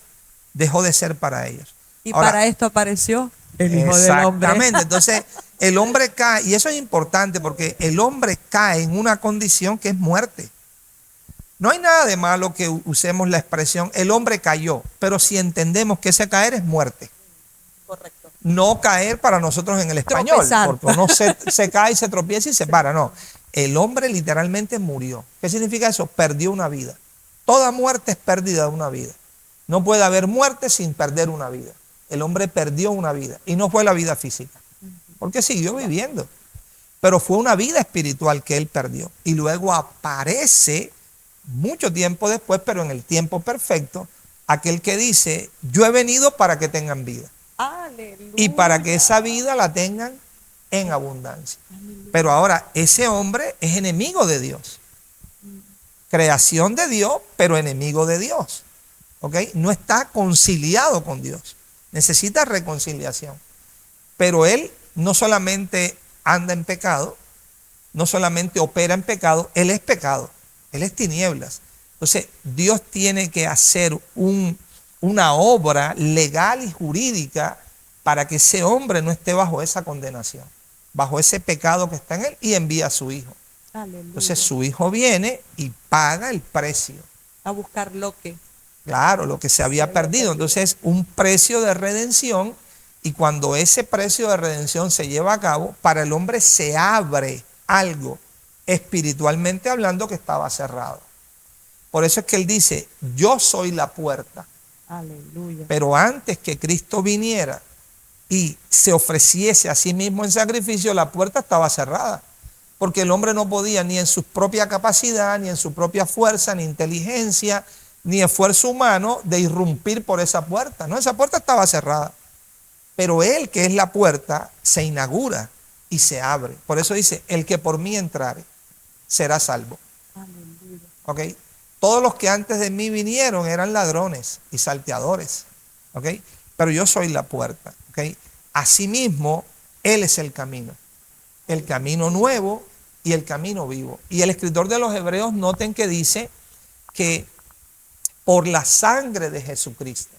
dejó de ser para ellos. Y ahora, para esto apareció el Hijo del Hombre. Exactamente, entonces el hombre cae, y eso es importante porque el hombre cae en una condición que es muerte. No hay nada de malo que usemos la expresión el hombre cayó, pero si entendemos que ese caer es muerte. Correcto. No caer para nosotros en el español, tropezar. Porque uno se cae, se tropieza y se para, no. El hombre literalmente murió. ¿Qué significa eso? Perdió una vida. Toda muerte es pérdida de una vida. No puede haber muerte sin perder una vida. El hombre perdió una vida y no fue la vida física, porque siguió viviendo. Pero fue una vida espiritual que él perdió. Y luego aparece mucho tiempo después, pero en el tiempo perfecto, aquel que dice, yo he venido para que tengan vida. Aleluya. Y para que esa vida la tengan en abundancia. Pero ahora ese hombre es enemigo de Dios. Creación de Dios, pero enemigo de Dios. ¿Ok? No está conciliado con Dios. Necesita reconciliación. Pero él no solamente anda en pecado, no solamente opera en pecado, él es pecado. Él es tinieblas. Entonces Dios tiene que hacer una obra legal y jurídica para que ese hombre no esté bajo esa condenación, bajo ese pecado que está en él, y envía a su hijo. Aleluya. Entonces su hijo viene y paga el precio. A buscar lo que. Claro, lo que se había perdido. Entonces un precio de redención, y cuando ese precio de redención se lleva a cabo, para el hombre se abre algo espiritualmente hablando que estaba cerrado. Por eso es que él dice, yo soy la puerta. Aleluya. Pero antes que Cristo viniera y se ofreciese a sí mismo en sacrificio, la puerta estaba cerrada. Porque el hombre no podía ni en su propia capacidad, ni en su propia fuerza, ni inteligencia, ni esfuerzo humano de irrumpir por esa puerta. No, esa puerta estaba cerrada. Pero Él, que es la puerta, se inaugura y se abre. Por eso dice, el que por mí entrare será salvo. ¿Ok? Todos los que antes de mí vinieron eran ladrones y salteadores. ¿Ok? Pero yo soy la puerta. ¿Ok? Asimismo, Él es el camino nuevo y el camino vivo. Y el escritor de los Hebreos, noten que dice que por la sangre de Jesucristo,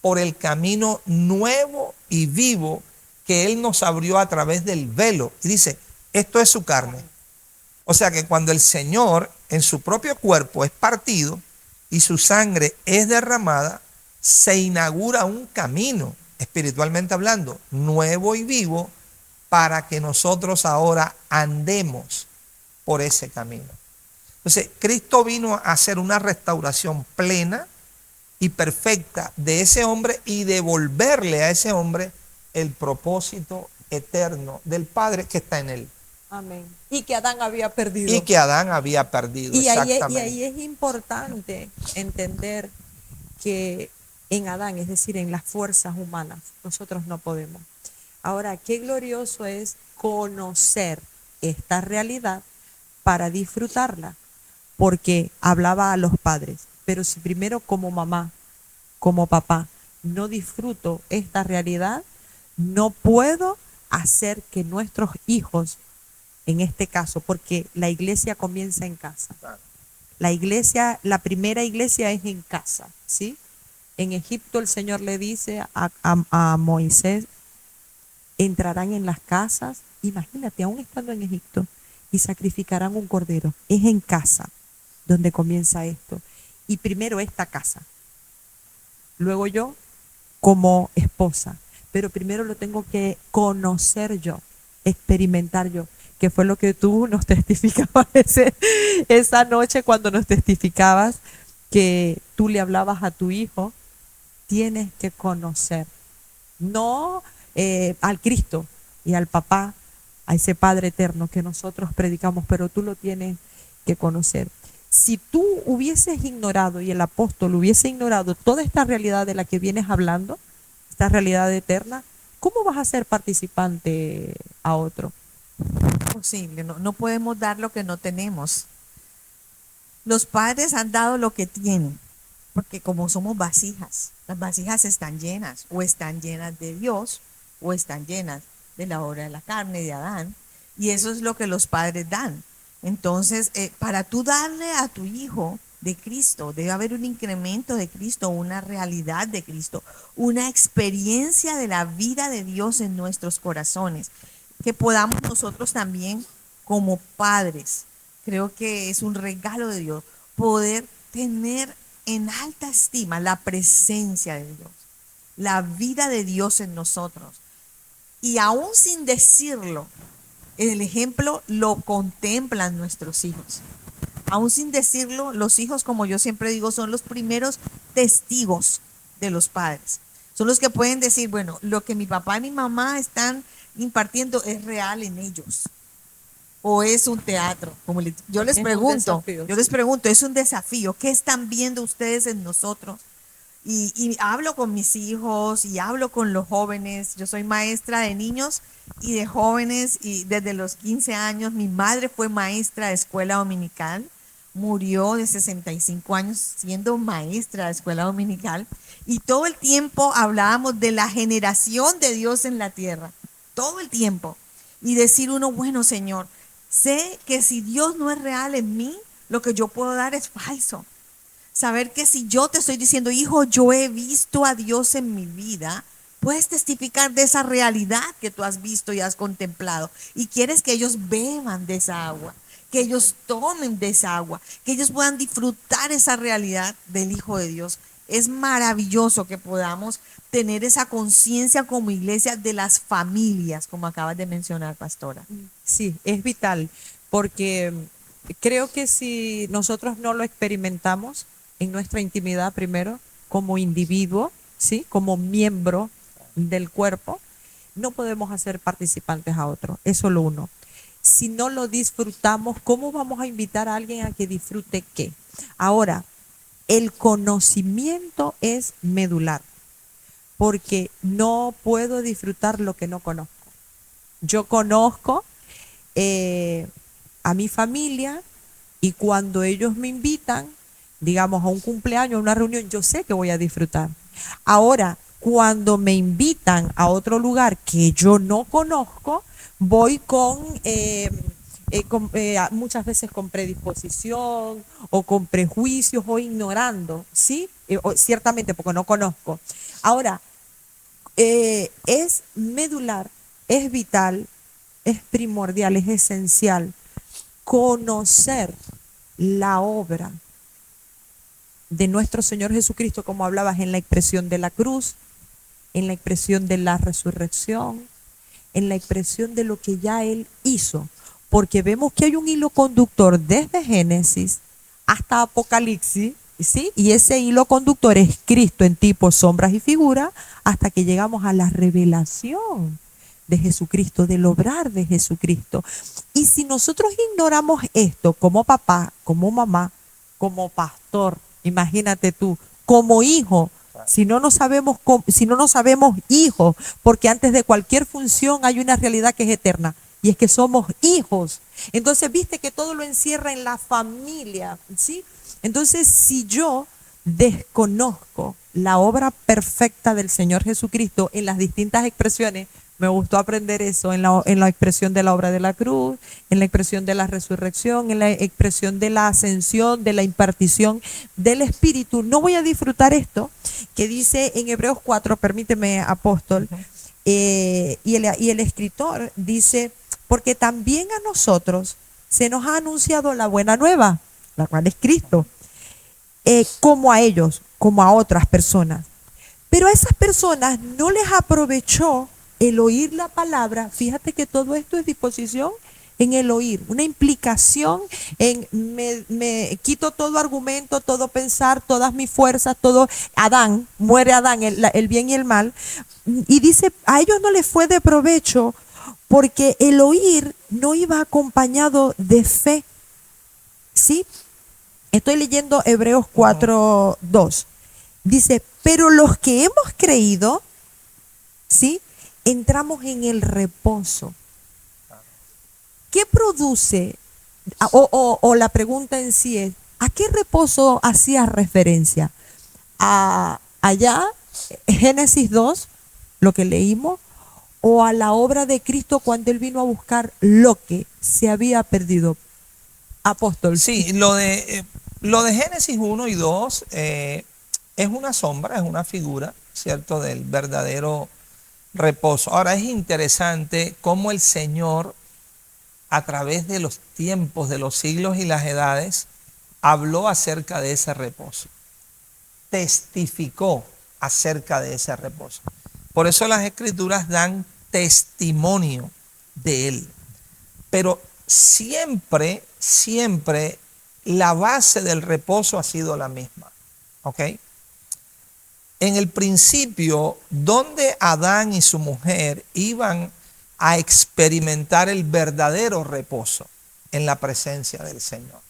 por el camino nuevo y vivo que Él nos abrió a través del velo. Y dice, esto es su carne. O sea que cuando el Señor en su propio cuerpo es partido y su sangre es derramada, se inaugura un camino, espiritualmente hablando, nuevo y vivo, para que nosotros ahora andemos por ese camino. Entonces, Cristo vino a hacer una restauración plena y perfecta de ese hombre y devolverle a ese hombre el propósito eterno del Padre que está en él. Amén. Y que Adán había perdido. Y que Adán había perdido, Y exactamente. ahí es importante entender que en Adán, es decir, en las fuerzas humanas, nosotros no podemos. Ahora, qué glorioso es conocer esta realidad para disfrutarla, porque hablaba a los padres, pero si primero como mamá, como papá, no disfruto esta realidad, no puedo hacer que nuestros hijos, en este caso, porque la iglesia comienza en casa. La iglesia, la primera iglesia es en casa, ¿sí? En Egipto el Señor le dice a Moisés, entrarán en las casas, imagínate, aún estando en Egipto, y sacrificarán un cordero. Es en casa donde comienza esto. Y primero esta casa, luego yo como esposa, pero primero lo tengo que conocer yo, experimentar yo, que fue lo que tú nos testificabas esa noche cuando nos testificabas que tú le hablabas a tu hijo, tienes que conocer, no al Cristo y al papá, a ese Padre eterno que nosotros predicamos, pero tú lo tienes que conocer. Si tú hubieses ignorado y el apóstol hubiese ignorado toda esta realidad de la que vienes hablando, esta realidad eterna, ¿cómo vas a ser participante a otro? Posible, no podemos dar lo que no tenemos. Los padres han dado lo que tienen, porque como somos vasijas, las vasijas están llenas, o están llenas de Dios, o están llenas de la obra de la carne de Adán, y eso es lo que los padres dan. Entonces, para tú darle a tu hijo de Cristo, debe haber un incremento de Cristo, una realidad de Cristo, una experiencia de la vida de Dios en nuestros corazones, que podamos nosotros también como padres, creo que es un regalo de Dios, poder tener en alta estima la presencia de Dios, la vida de Dios en nosotros. Y aún sin decirlo, el ejemplo lo contemplan nuestros hijos. Aún sin decirlo, los hijos, como yo siempre digo, son los primeros testigos de los padres. Son los que pueden decir, bueno, lo que mi papá y mi mamá están impartiendo es real en ellos. O es un teatro. Yo les pregunto, ¿es un desafío? ¿Qué están viendo ustedes en nosotros? Y hablo con mis hijos y hablo con los jóvenes. Yo soy maestra de niños y de jóvenes y desde los 15 años. Mi madre fue maestra de escuela dominical. Murió de 65 años siendo maestra de escuela dominical. Y todo el tiempo hablábamos de la generación de Dios en la tierra. Todo el tiempo. Y decir uno, bueno, Señor, sé que si Dios no es real en mí, lo que yo puedo dar es falso. Saber que si yo te estoy diciendo, hijo, yo he visto a Dios en mi vida, puedes testificar de esa realidad que tú has visto y has contemplado. Y quieres que ellos beban de esa agua, que ellos tomen de esa agua, que ellos puedan disfrutar esa realidad del Hijo de Dios. Es maravilloso que podamos tener esa conciencia como iglesia de las familias, como acabas de mencionar, pastora. Sí, es vital, porque creo que si nosotros no lo experimentamos en nuestra intimidad primero, como individuo, ¿sí? Como miembro del cuerpo, no podemos hacer participantes a otros. Eso es lo uno. Si no lo disfrutamos, ¿cómo vamos a invitar a alguien a que disfrute qué? Ahora, el conocimiento es medular, porque no puedo disfrutar lo que no conozco. Yo conozco a mi familia y cuando ellos me invitan, digamos, a un cumpleaños, a una reunión, yo sé que voy a disfrutar. Ahora, cuando me invitan a otro lugar que yo no conozco, voy muchas veces con predisposición o con prejuicios o ignorando, ¿sí? Ciertamente porque no conozco. Ahora, es medular, es vital, es primordial, es esencial conocer la obra de nuestro Señor Jesucristo, como hablabas, en la expresión de la cruz, en la expresión de la resurrección, en la expresión de lo que ya Él hizo, porque vemos que hay un hilo conductor desde Génesis hasta Apocalipsis, ¿sí? Y ese hilo conductor es Cristo en tipos, sombras y figuras, hasta que llegamos a la revelación de Jesucristo, del obrar de Jesucristo. Y si nosotros ignoramos esto como papá, como mamá, como pastor, imagínate tú, como hijo, si no nos sabemos, si no nos sabemos hijos, porque antes de cualquier función hay una realidad que es eterna, y es que somos hijos. Entonces, viste que todo lo encierra en la familia, ¿sí? Entonces, si yo desconozco la obra perfecta del Señor Jesucristo en las distintas expresiones, me gustó aprender eso en la expresión de la obra de la cruz, en la expresión de la resurrección, en la expresión de la ascensión, de la impartición del Espíritu. No voy a disfrutar esto que dice en Hebreos 4, permíteme, apóstol, y el escritor dice, porque también a nosotros se nos ha anunciado la buena nueva, la cual es Cristo, como a ellos, como a otras personas. Pero a esas personas no les aprovechó el oír la palabra. Fíjate que todo esto es disposición en el oír, una implicación en me quito todo argumento, todo pensar, todas mis fuerzas, todo. Adán, muere Adán, el bien y el mal. Y dice, a ellos no les fue de provecho porque el oír no iba acompañado de fe. ¿Sí? Estoy leyendo Hebreos 4:2. Dice, pero los que hemos creído, ¿sí? Entramos en el reposo. ¿Qué produce? O la pregunta en sí es, ¿a qué reposo hacía referencia? Allá, Génesis 2, lo que leímos, o a la obra de Cristo cuando Él vino a buscar lo que se había perdido. Apóstol. Sí, lo de Génesis 1 y 2 es una sombra, es una figura, ¿cierto?, del verdadero reposo. Ahora es interesante cómo el Señor, a través de los tiempos, de los siglos y las edades, habló acerca de ese reposo, testificó acerca de ese reposo. Por eso las Escrituras dan testimonio de él. Pero siempre, siempre la base del reposo ha sido la misma. ¿Ok? En el principio, donde Adán y su mujer iban a experimentar el verdadero reposo en la presencia del Señor.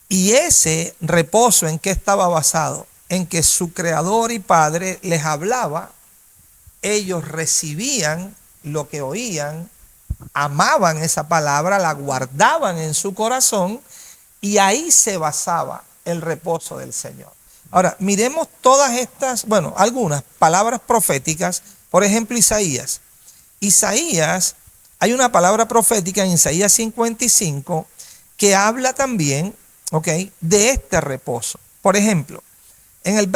Y ese reposo, ¿en qué estaba basado? En que su creador y padre les hablaba, ellos recibían lo que oían, amaban esa palabra, la guardaban en su corazón y ahí se basaba el reposo del Señor. Ahora, miremos todas estas, bueno, algunas palabras proféticas, por ejemplo, Isaías. Isaías, hay una palabra profética en Isaías 55 que habla también, ¿ok?, de este reposo. Por ejemplo, en el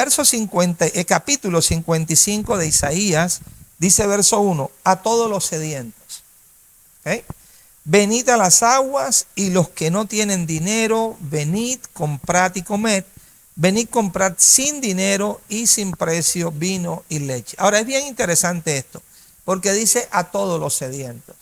capítulo 55 de Isaías, dice verso 1, a todos los sedientos. ¿Okay? Venid a las aguas y los que no tienen dinero, venid, comprad y comed. Venid, comprad sin dinero y sin precio vino y leche. Ahora es bien interesante esto, porque dice a todos los sedientos.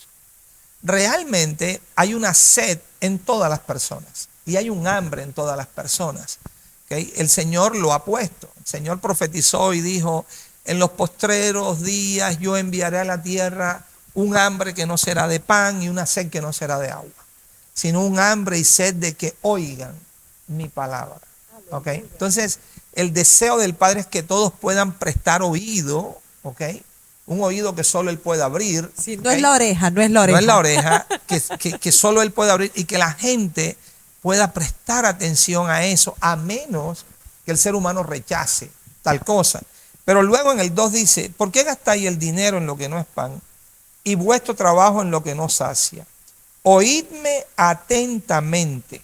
Realmente hay una sed en todas las personas y hay un hambre en todas las personas. ¿Okay? El Señor lo ha puesto. El Señor profetizó y dijo, en los postreros días yo enviaré a la tierra un hambre que no será de pan y una sed que no será de agua, sino un hambre y sed de que oigan mi palabra. ¿Ok? Entonces, el deseo del Padre es que todos puedan prestar oído, ¿ok? Un oído que solo Él puede abrir. Sí, no ¿ok? es la oreja, no es la oreja. No es la oreja, que solo Él puede abrir y que la gente pueda prestar atención a eso, a menos que el ser humano rechace tal cosa. Pero luego en el 2 dice, ¿por qué gastáis el dinero en lo que no es pan y vuestro trabajo en lo que no sacia? Oídme atentamente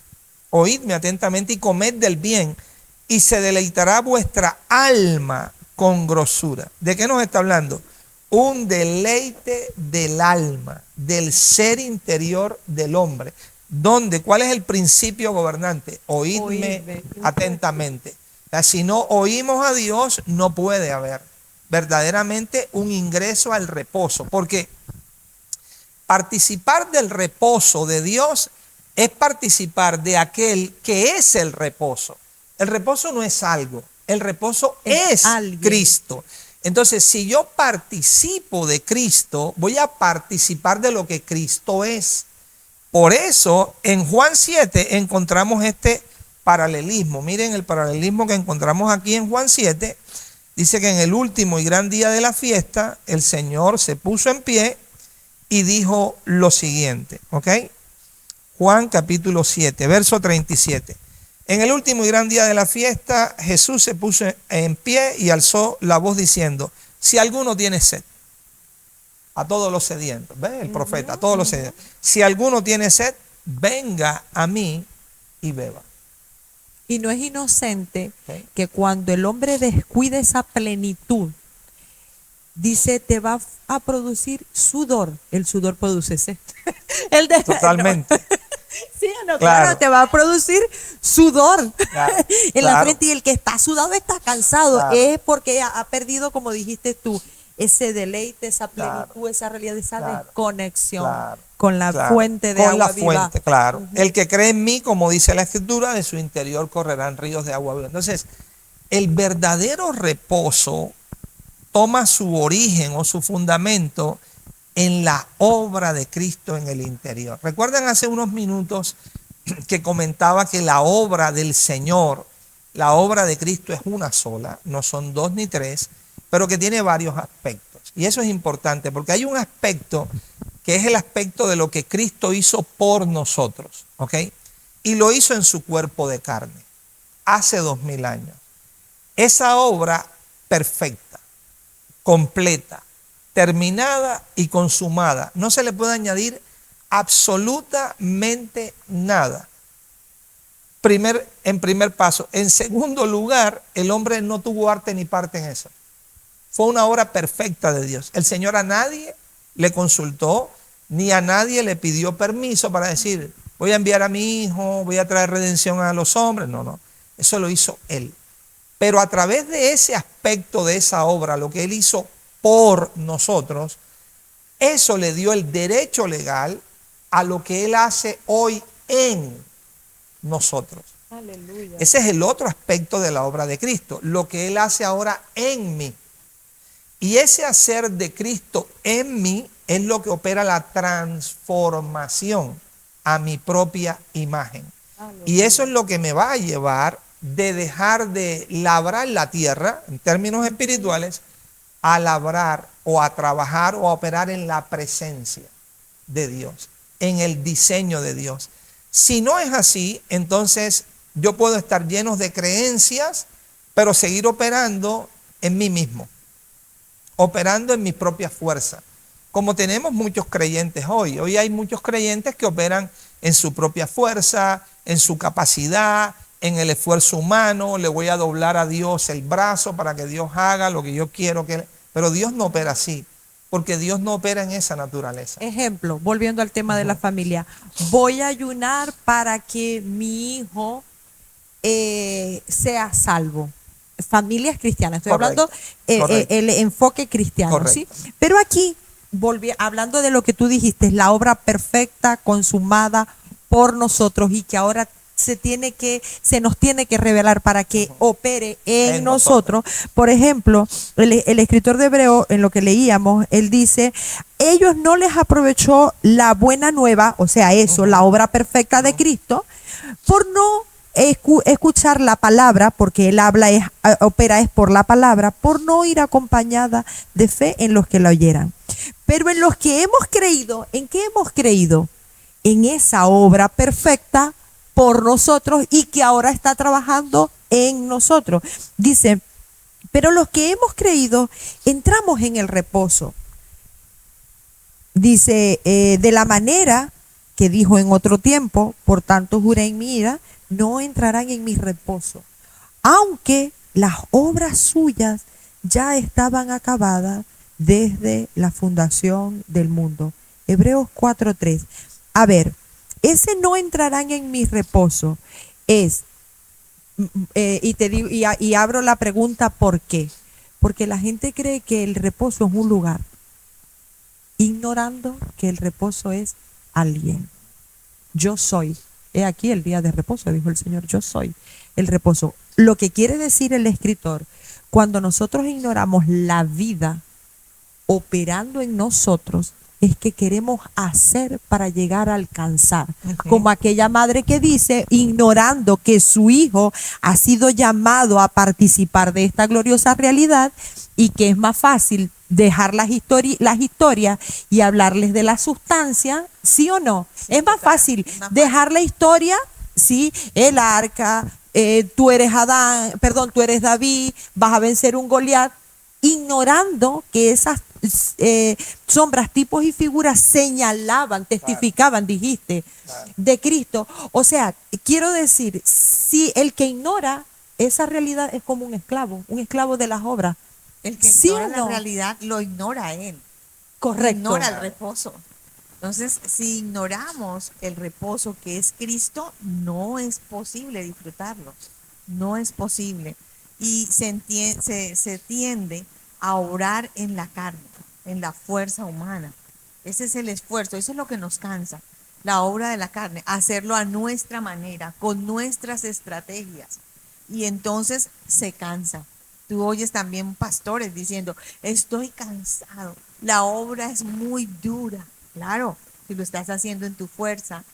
y comed del bien y se deleitará vuestra alma con grosura. ¿De qué nos está hablando? Un deleite del alma, del ser interior del hombre. ¿Dónde? ¿Cuál es el principio gobernante? Oídme atentamente. O sea, si no oímos a Dios, no puede haber verdaderamente un ingreso al reposo. Porque participar del reposo de Dios es participar de aquel que es el reposo. El reposo no es algo, el reposo es Cristo. Entonces, si yo participo de Cristo, voy a participar de lo que Cristo es. Por eso, en Juan 7 encontramos este paralelismo. Miren el paralelismo que encontramos aquí en Juan 7. Dice que en el último y gran día de la fiesta, el Señor se puso en pie y dijo lo siguiente, ¿ok? Juan capítulo 7, verso 37. En el último y gran día de la fiesta, Jesús se puso en pie y alzó la voz diciendo, si alguno tiene sed, a todos los sedientos, ¿ves? El profeta, a todos los sedientos. Si alguno tiene sed, venga a mí y beba. Y no es inocente ¿Okay? que cuando el hombre descuide esa plenitud, dice, te va a producir sudor. El sudor produce sed. Totalmente. Sí, no, claro, te va a producir sudor en la frente, y el que está sudado está cansado. Es porque ha perdido, como dijiste tú, ese deleite, esa plenitud, esa realidad, esa desconexión con la fuente de agua viva. Claro. El que cree en mí, como dice la Escritura, de su interior correrán ríos de agua viva. Entonces, el verdadero reposo toma su origen o su fundamento en la obra de Cristo en el interior. Recuerdan hace unos minutos que comentaba que la obra del Señor, la obra de Cristo es una sola, no son dos ni tres, pero que tiene varios aspectos. Y eso es importante porque hay un aspecto que es el aspecto de lo que Cristo hizo por nosotros, ¿ok? Y lo hizo en su cuerpo de carne, hace 2000 años. Esa obra perfecta, completa, terminada y consumada. No se le puede añadir absolutamente nada. En primer paso. En segundo lugar, el hombre no tuvo arte ni parte en eso. Fue una obra perfecta de Dios. El Señor a nadie le consultó, ni a nadie le pidió permiso para decir, voy a enviar a mi hijo, voy a traer redención a los hombres. No. Eso lo hizo Él. Pero a través de ese aspecto de esa obra, lo que Él hizo por nosotros, eso le dio el derecho legal a lo que Él hace hoy en nosotros. Aleluya. Ese es el otro aspecto de la obra de Cristo, lo que Él hace ahora en mí. Y ese hacer de Cristo en mí es lo que opera la transformación a mi propia imagen. Aleluya. Y eso es lo que me va a llevar de dejar de labrar la tierra, en términos espirituales, a labrar o a trabajar o a operar en la presencia de Dios, en el diseño de Dios. Si no es así, entonces yo puedo estar lleno de creencias, pero seguir operando en mí mismo, operando en mi propia fuerza. Como tenemos muchos creyentes hoy. Hoy hay muchos creyentes que operan en su propia fuerza, en su capacidad, en el esfuerzo humano. Le voy a doblar a Dios el brazo para que Dios haga lo que yo quiero que él. Pero Dios no opera así, porque Dios no opera en esa naturaleza. Ejemplo, volviendo al tema de la familia. Voy a ayunar para que mi hijo sea salvo. Familias cristianas. Estoy hablando el enfoque cristiano, ¿sí? Pero aquí, hablando de lo que tú dijiste, la obra perfecta, consumada por nosotros y que ahora se nos tiene que revelar para que opere en En nosotros. Por ejemplo, el escritor de Hebreo, en lo que leíamos, él dice, ellos no les aprovechó la buena nueva, o sea, eso, la obra perfecta de Cristo, por no escuchar la palabra, porque él opera es por la palabra, por no ir acompañada de fe en los que la oyeran. Pero en los que hemos creído, ¿en qué hemos creído? En esa obra perfecta por nosotros y que ahora está trabajando en nosotros. Dice, pero los que hemos creído entramos en el reposo. Dice, de la manera que dijo en otro tiempo, por tanto juré en mi ira, no entrarán en mi reposo, aunque las obras suyas ya estaban acabadas desde la fundación del mundo. Hebreos 4:3. A ver, ese no entrarán en mi reposo es, y te digo, y abro la pregunta, ¿por qué? Porque la gente cree que el reposo es un lugar, ignorando que el reposo es alguien. Yo soy. He aquí el día de reposo, dijo el Señor, yo soy el reposo. Lo que quiere decir el escritor, cuando nosotros ignoramos la vida operando en nosotros, es que queremos hacer para llegar a alcanzar. Como aquella madre que dice, ignorando que su hijo ha sido llamado a participar de esta gloriosa realidad y que es más fácil dejar las historias y hablarles de la sustancia, ¿sí o no? Sí, es más fácil dejar la historia, ¿sí? El arca, tú eres tú eres David, vas a vencer un Goliat, ignorando que esas sombras, tipos y figuras señalaban, testificaban, dijiste, de Cristo. O sea, quiero decir, si el que ignora esa realidad es como un esclavo de las obras. El que ignora la realidad lo ignora a él. Correcto. Ignora el reposo. Entonces, si ignoramos el reposo que es Cristo, no es posible disfrutarlo. No es posible. Y se tiende a orar en la carne, en la fuerza humana. Ese es el esfuerzo, eso es lo que nos cansa, la obra de la carne, hacerlo a nuestra manera, con nuestras estrategias. Y entonces se cansa. Tú oyes también pastores diciendo, estoy cansado, la obra es muy dura. Claro, si lo estás haciendo en tu fuerza,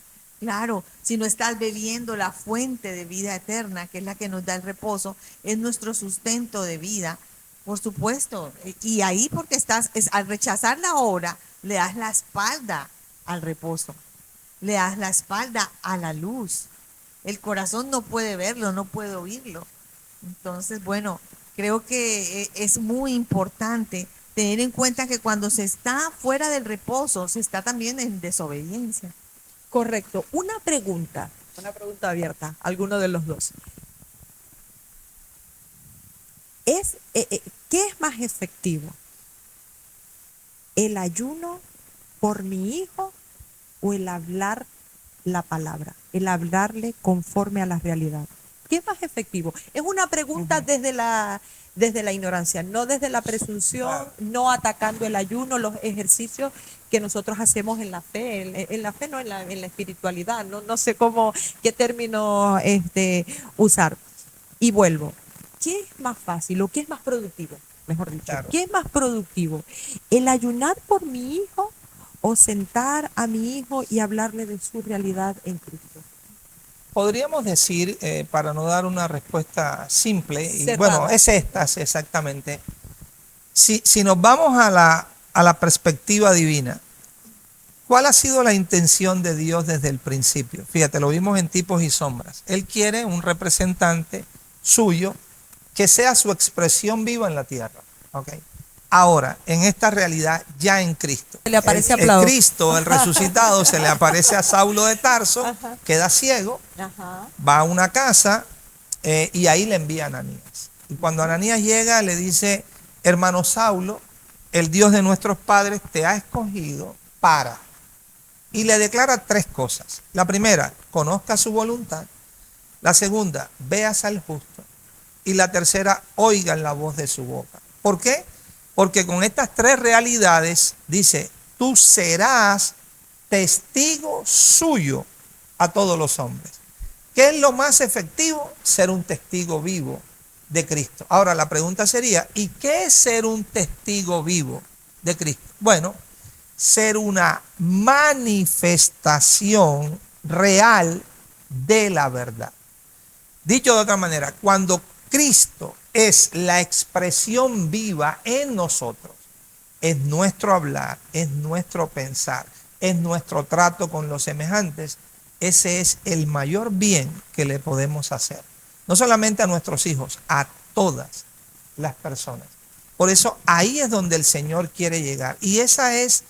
claro, si no estás bebiendo la fuente de vida eterna, que es la que nos da el reposo, es nuestro sustento de vida, por supuesto. Y ahí porque al rechazar la obra, le das la espalda al reposo, le das la espalda a la luz. El corazón no puede verlo, no puede oírlo. Entonces, bueno, creo que es muy importante tener en cuenta que cuando se está fuera del reposo, se está también en desobediencia. Correcto. Una pregunta abierta, alguno de los dos. ¿Qué es más efectivo? ¿El ayuno por mi hijo o el hablar la palabra? El hablarle conforme a la realidad. ¿Qué es más efectivo? Es una pregunta desde la ignorancia, no desde la presunción, no atacando el ayuno, los ejercicios que nosotros hacemos en la fe, en la fe no, en la espiritualidad, no sé qué término usar. Y vuelvo, ¿qué es más fácil o qué es más productivo? Mejor dicho, claro. ¿Qué es más productivo? ¿El ayunar por mi hijo o sentar a mi hijo y hablarle de su realidad en Cristo? Podríamos decir, para no dar una respuesta simple, y bueno, es esta exactamente. Si nos vamos a la perspectiva divina, ¿cuál ha sido la intención de Dios desde el principio? Fíjate, lo vimos en tipos y sombras. Él quiere un representante suyo que sea su expresión viva en la tierra. ¿Okay? Ahora, en esta realidad, ya en Cristo. Le aparece el Cristo, el resucitado, se le aparece a Saulo de Tarso, ajá, queda ciego, ajá, va a una casa y ahí le envía a Ananías. Y cuando Ananías llega, le dice, hermano Saulo, el Dios de nuestros padres te ha escogido para. Y le declara tres cosas. La primera, conozca su voluntad. La segunda, veas al justo. Y la tercera, oigan la voz de su boca. ¿Por qué? Porque con estas tres realidades dice, tú serás testigo suyo a todos los hombres. ¿Qué es lo más efectivo? Ser un testigo vivo de Cristo. Ahora la pregunta sería, ¿y qué es ser un testigo vivo de Cristo? Bueno, ser una manifestación real de la verdad. Dicho de otra manera, cuando Cristo es la expresión viva en nosotros, es nuestro hablar, es nuestro pensar, es nuestro trato con los semejantes, ese es el mayor bien que le podemos hacer. No solamente a nuestros hijos, a todas las personas. Por eso ahí es donde el Señor quiere llegar. Y esa es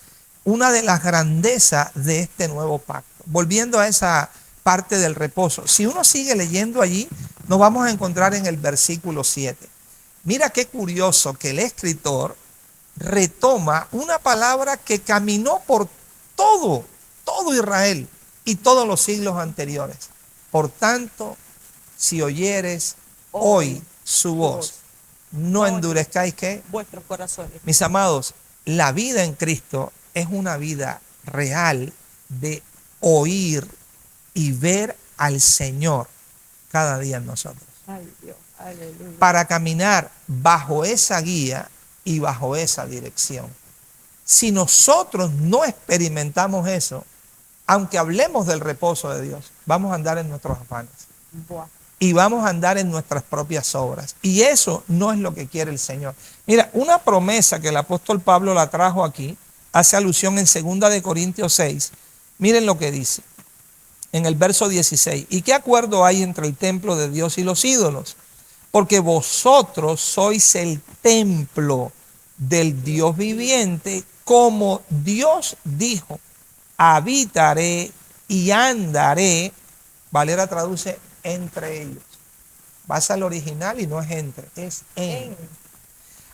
una de las grandezas de este nuevo pacto. Volviendo a esa parte del reposo. Si uno sigue leyendo allí, nos vamos a encontrar en el versículo 7. Mira qué curioso que el escritor retoma una palabra que caminó por todo Israel y todos los siglos anteriores. Por tanto, si oyeres hoy su voz, no endurezcáis ¿qué? Vuestros corazones. Mis amados, la vida en Cristo es una vida real de oír y ver al Señor cada día en nosotros. Ay, Dios, aleluya. Para caminar bajo esa guía y bajo esa dirección. Si nosotros no experimentamos eso, aunque hablemos del reposo de Dios, vamos a andar en nuestros afanes. Buah. Y vamos a andar en nuestras propias obras. Y eso no es lo que quiere el Señor. Mira, una promesa que el apóstol Pablo la trajo aquí, hace alusión en 2 de Corintios 6. Miren lo que dice en el verso 16. ¿Y qué acuerdo hay entre el templo de Dios y los ídolos? Porque vosotros sois el templo del Dios viviente, como Dios dijo, habitaré y andaré. Valera traduce entre ellos. Vas al original y no es entre, es en.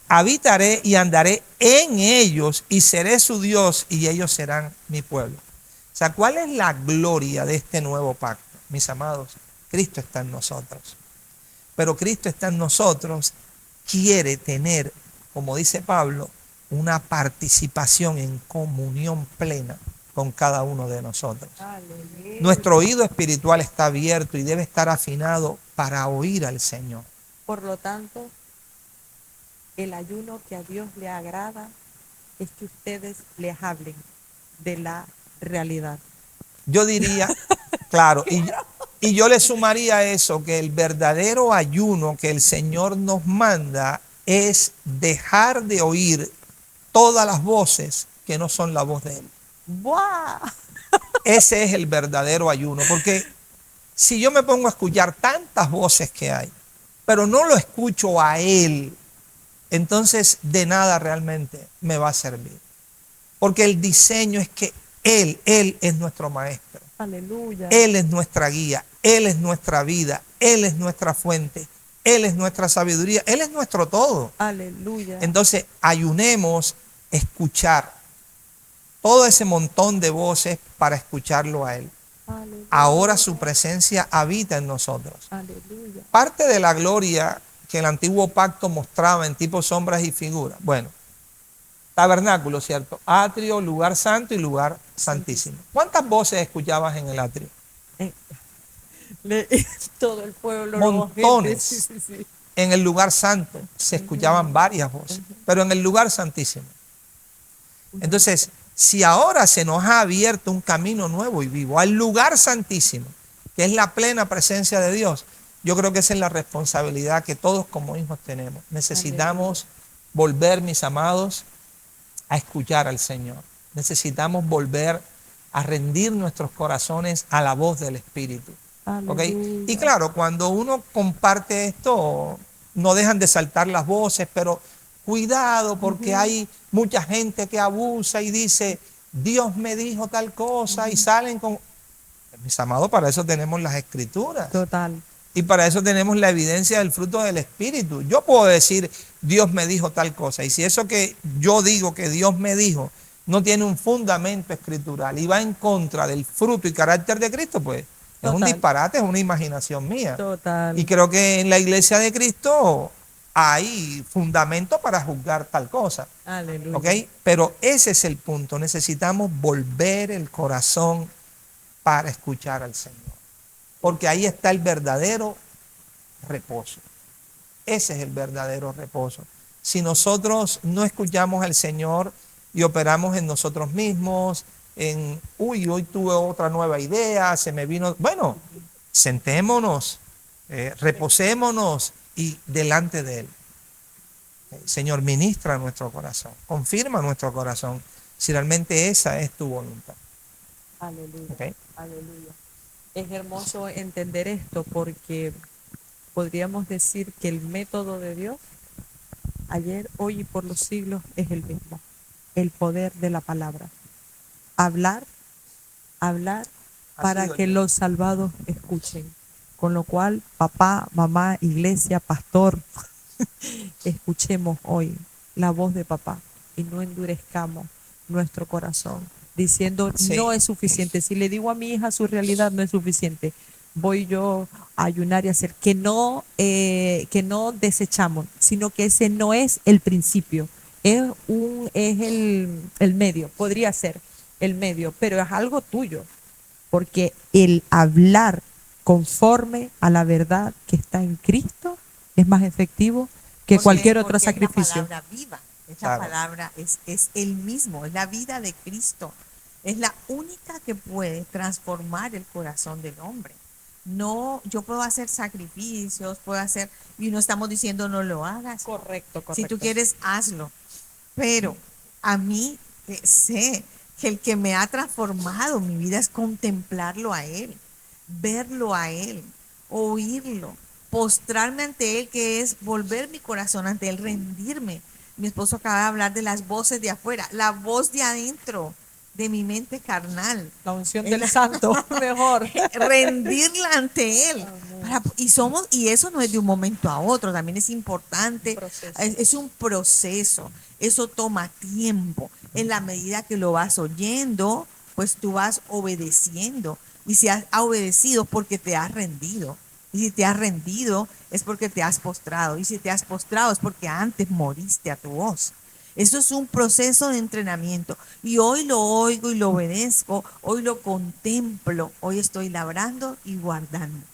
Habitaré y andaré en ellos y seré su Dios y ellos serán mi pueblo. O sea, ¿cuál es la gloria de este nuevo pacto? Mis amados, Cristo está en nosotros. Pero Cristo está en nosotros, quiere tener, como dice Pablo, una participación en comunión plena con cada uno de nosotros. Aleluya. Nuestro oído espiritual está abierto y debe estar afinado para oír al Señor. Por lo tanto, el ayuno que a Dios le agrada es que ustedes les hablen de la realidad. Yo diría, claro, y yo le sumaría a eso, que el verdadero ayuno que el Señor nos manda es dejar de oír todas las voces que no son la voz de Él. ¡Buah! Ese es el verdadero ayuno, porque si yo me pongo a escuchar tantas voces que hay, pero no lo escucho a Él, entonces de nada realmente me va a servir. Porque el diseño es que Él es nuestro maestro. Aleluya. Él es nuestra guía, Él es nuestra vida, Él es nuestra fuente, Él es nuestra sabiduría, Él es nuestro todo. Aleluya. Entonces ayunemos escuchar todo ese montón de voces para escucharlo a Él. Aleluya. Ahora su presencia habita en nosotros. Aleluya. Parte de la gloria que el antiguo pacto mostraba en tipo sombras y figuras. Bueno, tabernáculo, ¿cierto? Atrio, lugar santo y lugar santísimo. ¿Cuántas voces escuchabas en el atrio? Todo el pueblo. Montones. Sí, sí, sí. En el lugar santo se escuchaban varias voces, pero en el lugar santísimo. Entonces, si ahora se nos ha abierto un camino nuevo y vivo al lugar santísimo, que es la plena presencia de Dios, yo creo que esa es la responsabilidad que todos como hijos tenemos. Necesitamos volver, mis amados, a escuchar al Señor. Necesitamos volver a rendir nuestros corazones a la voz del Espíritu. ¿Okay? Y claro, cuando uno comparte esto, no dejan de saltar las voces, pero cuidado porque hay mucha gente que abusa y dice, Dios me dijo tal cosa y salen con... Mis amados, para eso tenemos las escrituras. Total. Y para eso tenemos la evidencia del fruto del Espíritu. Yo puedo decir, Dios me dijo tal cosa. Y si eso que yo digo que Dios me dijo no tiene un fundamento escritural y va en contra del fruto y carácter de Cristo, pues es un disparate, es una imaginación mía. Total. Y creo que en la iglesia de Cristo hay fundamento para juzgar tal cosa. Aleluya. ¿Ok? Pero ese es el punto. Necesitamos volver el corazón para escuchar al Señor. porque ahí está el verdadero reposo. Ese es el verdadero reposo. Si nosotros no escuchamos al Señor y operamos en nosotros mismos, hoy tuve otra nueva idea, se me vino, bueno, sentémonos, reposémonos y delante de Él. Señor, ministra nuestro corazón, confirma nuestro corazón si realmente esa es tu voluntad. Aleluya. ¿Okay? Aleluya. Es hermoso entender esto porque podríamos decir que el método de Dios, ayer, hoy y por los siglos, es el mismo. El poder de la palabra. Hablar, hablar para que los salvados escuchen. Con lo cual, papá, mamá, iglesia, pastor, escuchemos hoy la voz de papá y no endurezcamos nuestro corazón diciendo no es suficiente. Si le digo a mi hija su realidad no es suficiente, voy yo a ayunar y hacer que no desechamos, sino que ese no es el principio, es el medio, podría ser el medio, pero es algo tuyo, porque el hablar conforme a la verdad que está en Cristo es más efectivo que cualquier otro sacrificio. Es la palabra viva, esta palabra es el mismo, es la vida de Cristo. Es la única que puede transformar el corazón del hombre. No, yo puedo hacer sacrificios, puedo hacer, y no estamos diciendo no lo hagas. Correcto. Si tú quieres, hazlo. Pero a mí sé que el que me ha transformado mi vida es contemplarlo a Él, verlo a Él, oírlo, postrarme ante Él, que es volver mi corazón ante Él, rendirme. Mi esposo acaba de hablar de las voces de afuera, la voz de adentro, de mi mente carnal. La unción del santo, mejor. Rendirla ante Él. Y eso no es de un momento a otro, también es importante. Es un proceso, eso toma tiempo. En la medida que lo vas oyendo, pues tú vas obedeciendo. Y si has obedecido porque te has rendido. Y si te has rendido es porque te has postrado. Y si te has postrado es porque antes moriste a tu voz. Eso es un proceso de entrenamiento. Y hoy lo oigo y lo obedezco. Hoy lo contemplo. Hoy estoy labrando y guardando.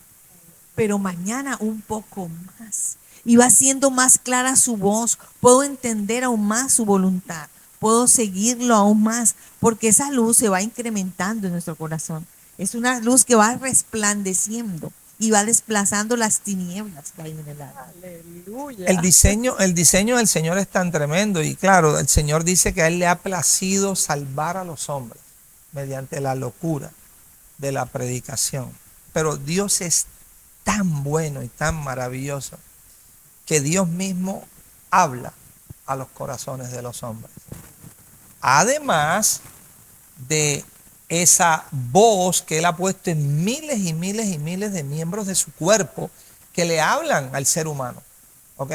Pero mañana un poco más. Y va siendo más clara su voz. Puedo entender aún más su voluntad. Puedo seguirlo aún más. Porque esa luz se va incrementando en nuestro corazón. Es una luz que va resplandeciendo y va desplazando las tinieblas que hay en el alma. Aleluya. El diseño del Señor es tan tremendo y claro, el Señor dice que a Él le ha placido salvar a los hombres mediante la locura de la predicación. Pero Dios es tan bueno y tan maravilloso que Dios mismo habla a los corazones de los hombres. Además de esa voz que Él ha puesto en miles y miles y miles de miembros de su cuerpo que le hablan al ser humano. ¿Ok?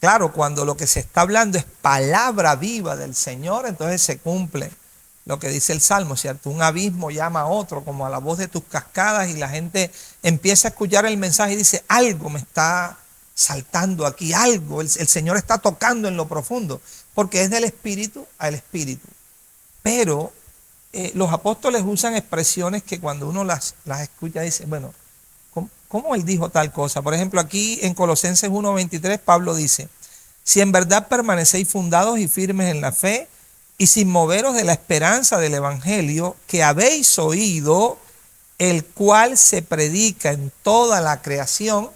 Claro, cuando lo que se está hablando es palabra viva del Señor, entonces se cumple lo que dice el Salmo, ¿cierto? Un abismo llama a otro, como a la voz de tus cascadas, y la gente empieza a escuchar el mensaje y dice, algo me está saltando aquí, algo, el Señor está tocando en lo profundo, porque es del espíritu al espíritu. Pero los apóstoles usan expresiones que cuando uno las escucha dice, bueno, ¿cómo él dijo tal cosa? Por ejemplo, aquí en Colosenses 1:23 Pablo dice, si en verdad permanecéis fundados y firmes en la fe y sin moveros de la esperanza del evangelio que habéis oído, el cual se predica en toda la creación,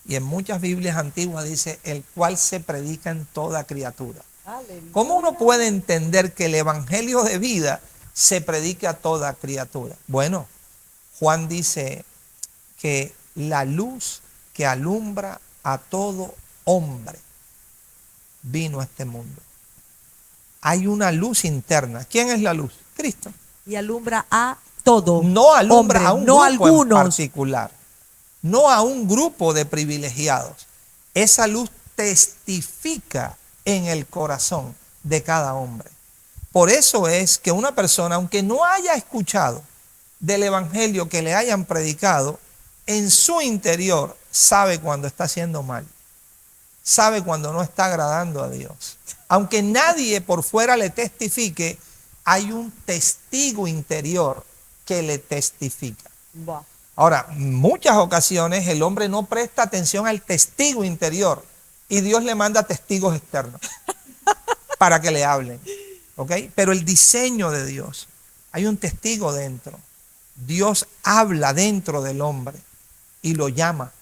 y en muchas Biblias antiguas dice, el cual se predica en toda criatura. Aleluya. ¿Cómo uno puede entender que el evangelio de vida se predica a toda criatura? Bueno, Juan dice que la luz que alumbra a todo hombre vino a este mundo. Hay una luz interna. ¿Quién es la luz? Cristo. Y alumbra a todo. No alumbra a un no grupo algunos. en particular. No a un grupo de privilegiados. Esa luz testifica en el corazón de cada hombre. Por eso es que una persona, aunque no haya escuchado del evangelio que le hayan predicado, en su interior sabe cuando está haciendo mal. Sabe cuando no está agradando a Dios. Aunque nadie por fuera le testifique, hay un testigo interior que le testifica. Buah. Ahora, muchas ocasiones el hombre no presta atención al testigo interior y Dios le manda testigos externos para que le hablen. ¿Ok? Pero el diseño de Dios, hay un testigo dentro. Dios habla dentro del hombre y lo llama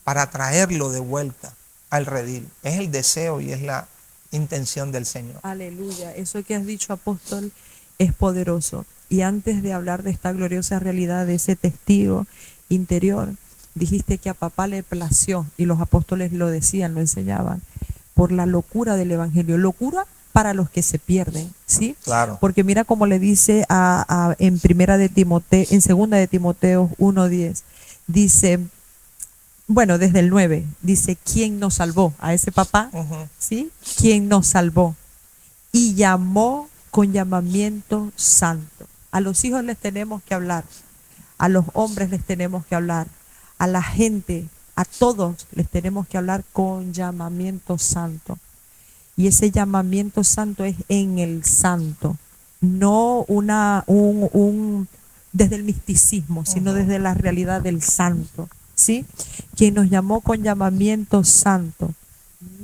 para traerlo de vuelta al redil. Es el deseo y es la intención del Señor. Aleluya. Eso que has dicho, apóstol, es poderoso. Y antes de hablar de esta gloriosa realidad, de ese testigo interior, dijiste que a papá le plació, y los apóstoles lo decían, lo enseñaban, por la locura del evangelio. Locura para los que se pierden, ¿sí? Claro. Porque mira cómo le dice en primera de Timoteo, en segunda de Timoteo 1:10, dice, bueno, desde el 9, dice, ¿quién nos salvó? A ese papá, ¿sí? ¿Quién nos salvó? Y llamó con llamamiento santo. A los hijos les tenemos que hablar, a los hombres les tenemos que hablar, a la gente, a todos les tenemos que hablar con llamamiento santo. Y ese llamamiento santo es en el santo, no desde el misticismo, sino desde la realidad del santo, ¿sí? Quien nos llamó con llamamiento santo,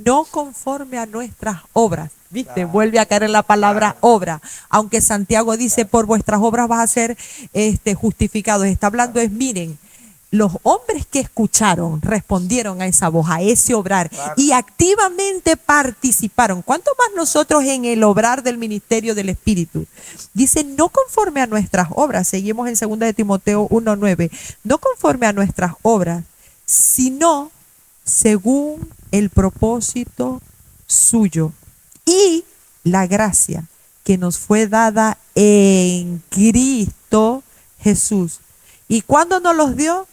no conforme a nuestras obras. ¿Viste? Vuelve a caer en la palabra obra. Aunque Santiago dice, por vuestras obras vas a ser justificados. Está hablando es, miren, los hombres que escucharon respondieron a esa voz, a ese obrar, y activamente participaron. ¿Cuánto más nosotros en el obrar del ministerio del Espíritu? Dice, no conforme a nuestras obras. Seguimos en 2 de Timoteo 1:9. No conforme a nuestras obras, sino según el propósito suyo y la gracia que nos fue dada en Cristo Jesús. ¿Y cuándo nos los dio?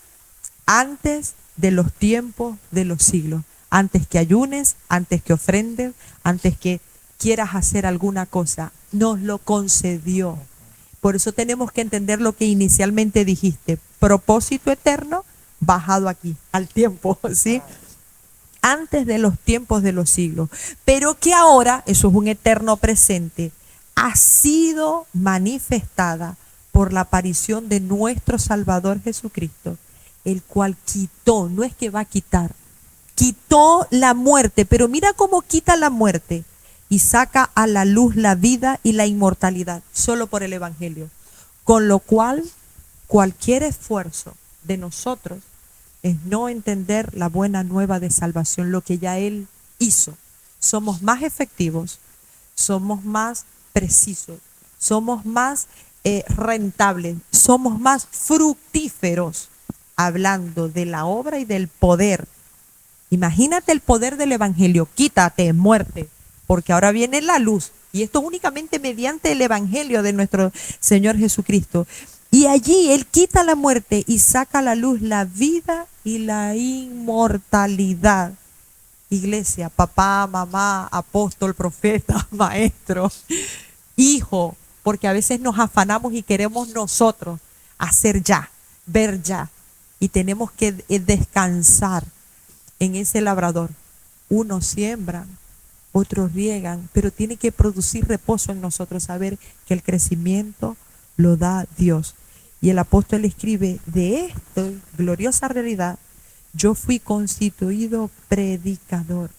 Antes de los tiempos de los siglos. Antes que ayunes, antes que ofrendes, antes que quieras hacer alguna cosa, nos lo concedió. Por eso tenemos que entender lo que inicialmente dijiste, propósito eterno bajado aquí, al tiempo, ¿sí? Antes de los tiempos de los siglos, pero que ahora, eso es un eterno presente, ha sido manifestada por la aparición de nuestro Salvador Jesucristo, el cual quitó, no es que va a quitar, quitó la muerte, pero mira cómo quita la muerte y saca a la luz la vida y la inmortalidad, solo por el Evangelio. Con lo cual, cualquier esfuerzo de nosotros es no entender la buena nueva de salvación, lo que ya Él hizo. Somos más efectivos, somos más precisos, somos más rentables, somos más fructíferos, hablando de la obra y del poder. Imagínate el poder del Evangelio, quítate, muerte, porque ahora viene la luz, y esto únicamente mediante el Evangelio de nuestro Señor Jesucristo. Y allí Él quita la muerte y saca a la luz la vida y la inmortalidad. Iglesia, papá, mamá, apóstol, profeta, maestro, hijo, porque a veces nos afanamos y queremos nosotros hacer ya, ver ya, y tenemos que descansar en ese labrador. Unos siembran, otros riegan, pero tiene que producir reposo en nosotros, saber que el crecimiento lo da Dios. Y el apóstol escribe, de esta gloriosa realidad, yo fui constituido predicador.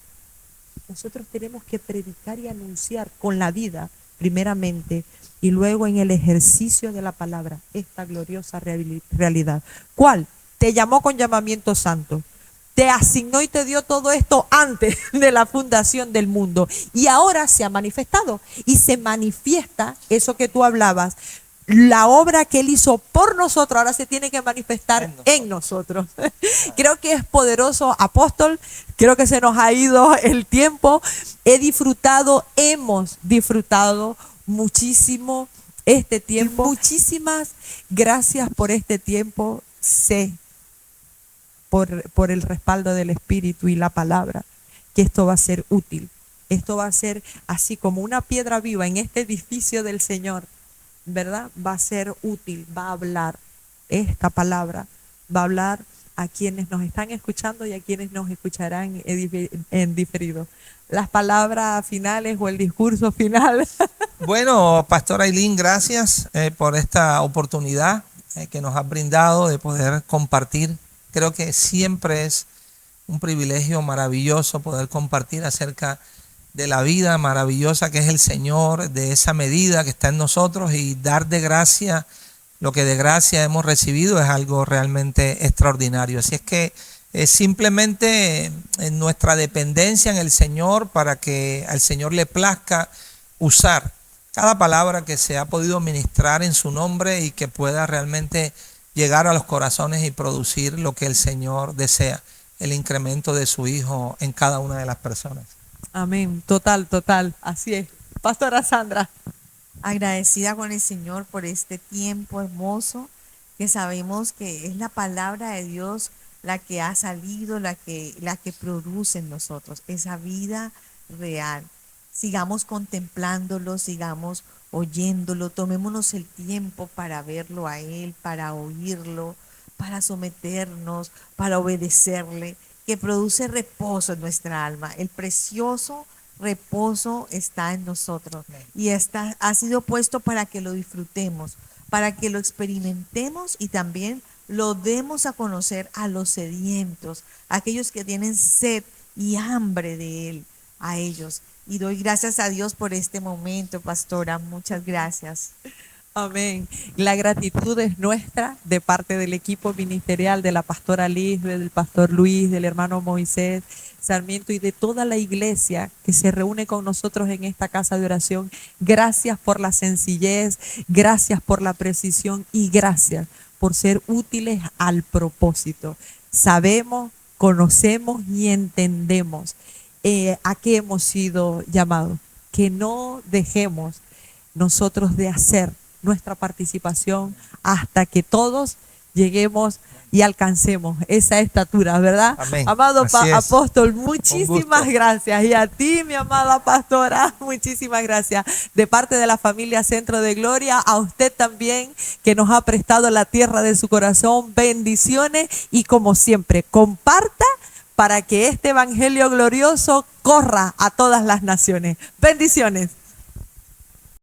Nosotros tenemos que predicar y anunciar con la vida, primeramente, y luego en el ejercicio de la palabra, esta gloriosa realidad. ¿Cuál? Te llamó con llamamiento santo. Te asignó y te dio todo esto antes de la fundación del mundo. Y ahora se ha manifestado. Y se manifiesta eso que tú hablabas. La obra que Él hizo por nosotros ahora se tiene que manifestar en nosotros. Creo que es poderoso, apóstol. Creo que se nos ha ido el tiempo. Hemos disfrutado muchísimo este tiempo. Muchísimas gracias por este tiempo. Sé, por el respaldo del Espíritu y la palabra, que esto va a ser útil. Esto va a ser así como una piedra viva en este edificio del Señor, ¿verdad? Va a ser útil, va a hablar esta palabra, va a hablar a quienes nos están escuchando y a quienes nos escucharán en diferido. Las palabras finales o el discurso final. Bueno, Pastor Ailín, gracias por esta oportunidad que nos has brindado de poder compartir. Creo que siempre es un privilegio maravilloso poder compartir acerca de la vida maravillosa que es el Señor, de esa medida que está en nosotros, y dar de gracia lo que de gracia hemos recibido es algo realmente extraordinario. Así es que simplemente en nuestra dependencia en el Señor, para que al Señor le plazca usar cada palabra que se ha podido ministrar en su nombre y que pueda realmente llegar a los corazones y producir lo que el Señor desea, el incremento de su Hijo en cada una de las personas. Amén. Total, total. Así es. Pastora Sandra. Agradecida con el Señor por este tiempo hermoso, que sabemos que es la palabra de Dios la que ha salido, la que produce en nosotros esa vida real. Sigamos contemplándolo, sigamos oyéndolo, tomémonos el tiempo para verlo a Él, para oírlo, para someternos, para obedecerle, que produce reposo en nuestra alma. El precioso reposo está en nosotros y ha sido puesto para que lo disfrutemos, para que lo experimentemos y también lo demos a conocer a los sedientos, a aquellos que tienen sed y hambre de Él, a ellos. Y doy gracias a Dios por este momento, pastora. Muchas gracias. Amén. La gratitud es nuestra de parte del equipo ministerial de la pastora Lisbeth, del pastor Luis, del hermano Moisés Sarmiento y de toda la iglesia que se reúne con nosotros en esta casa de oración. Gracias por la sencillez, gracias por la precisión y gracias por ser útiles al propósito. Sabemos, conocemos y entendemos a qué hemos sido llamados. Que no dejemos nosotros de hacer nuestra participación hasta que todos lleguemos y alcancemos esa estatura, ¿verdad? Amén. Amado apóstol, Un muchísimas gusto. gracias. Y a ti, mi amada pastora, muchísimas gracias. De parte de la familia Centro de Gloria, a usted también que nos ha prestado la tierra de su corazón, bendiciones y como siempre, comparta para que este evangelio glorioso corra a todas las naciones. Bendiciones.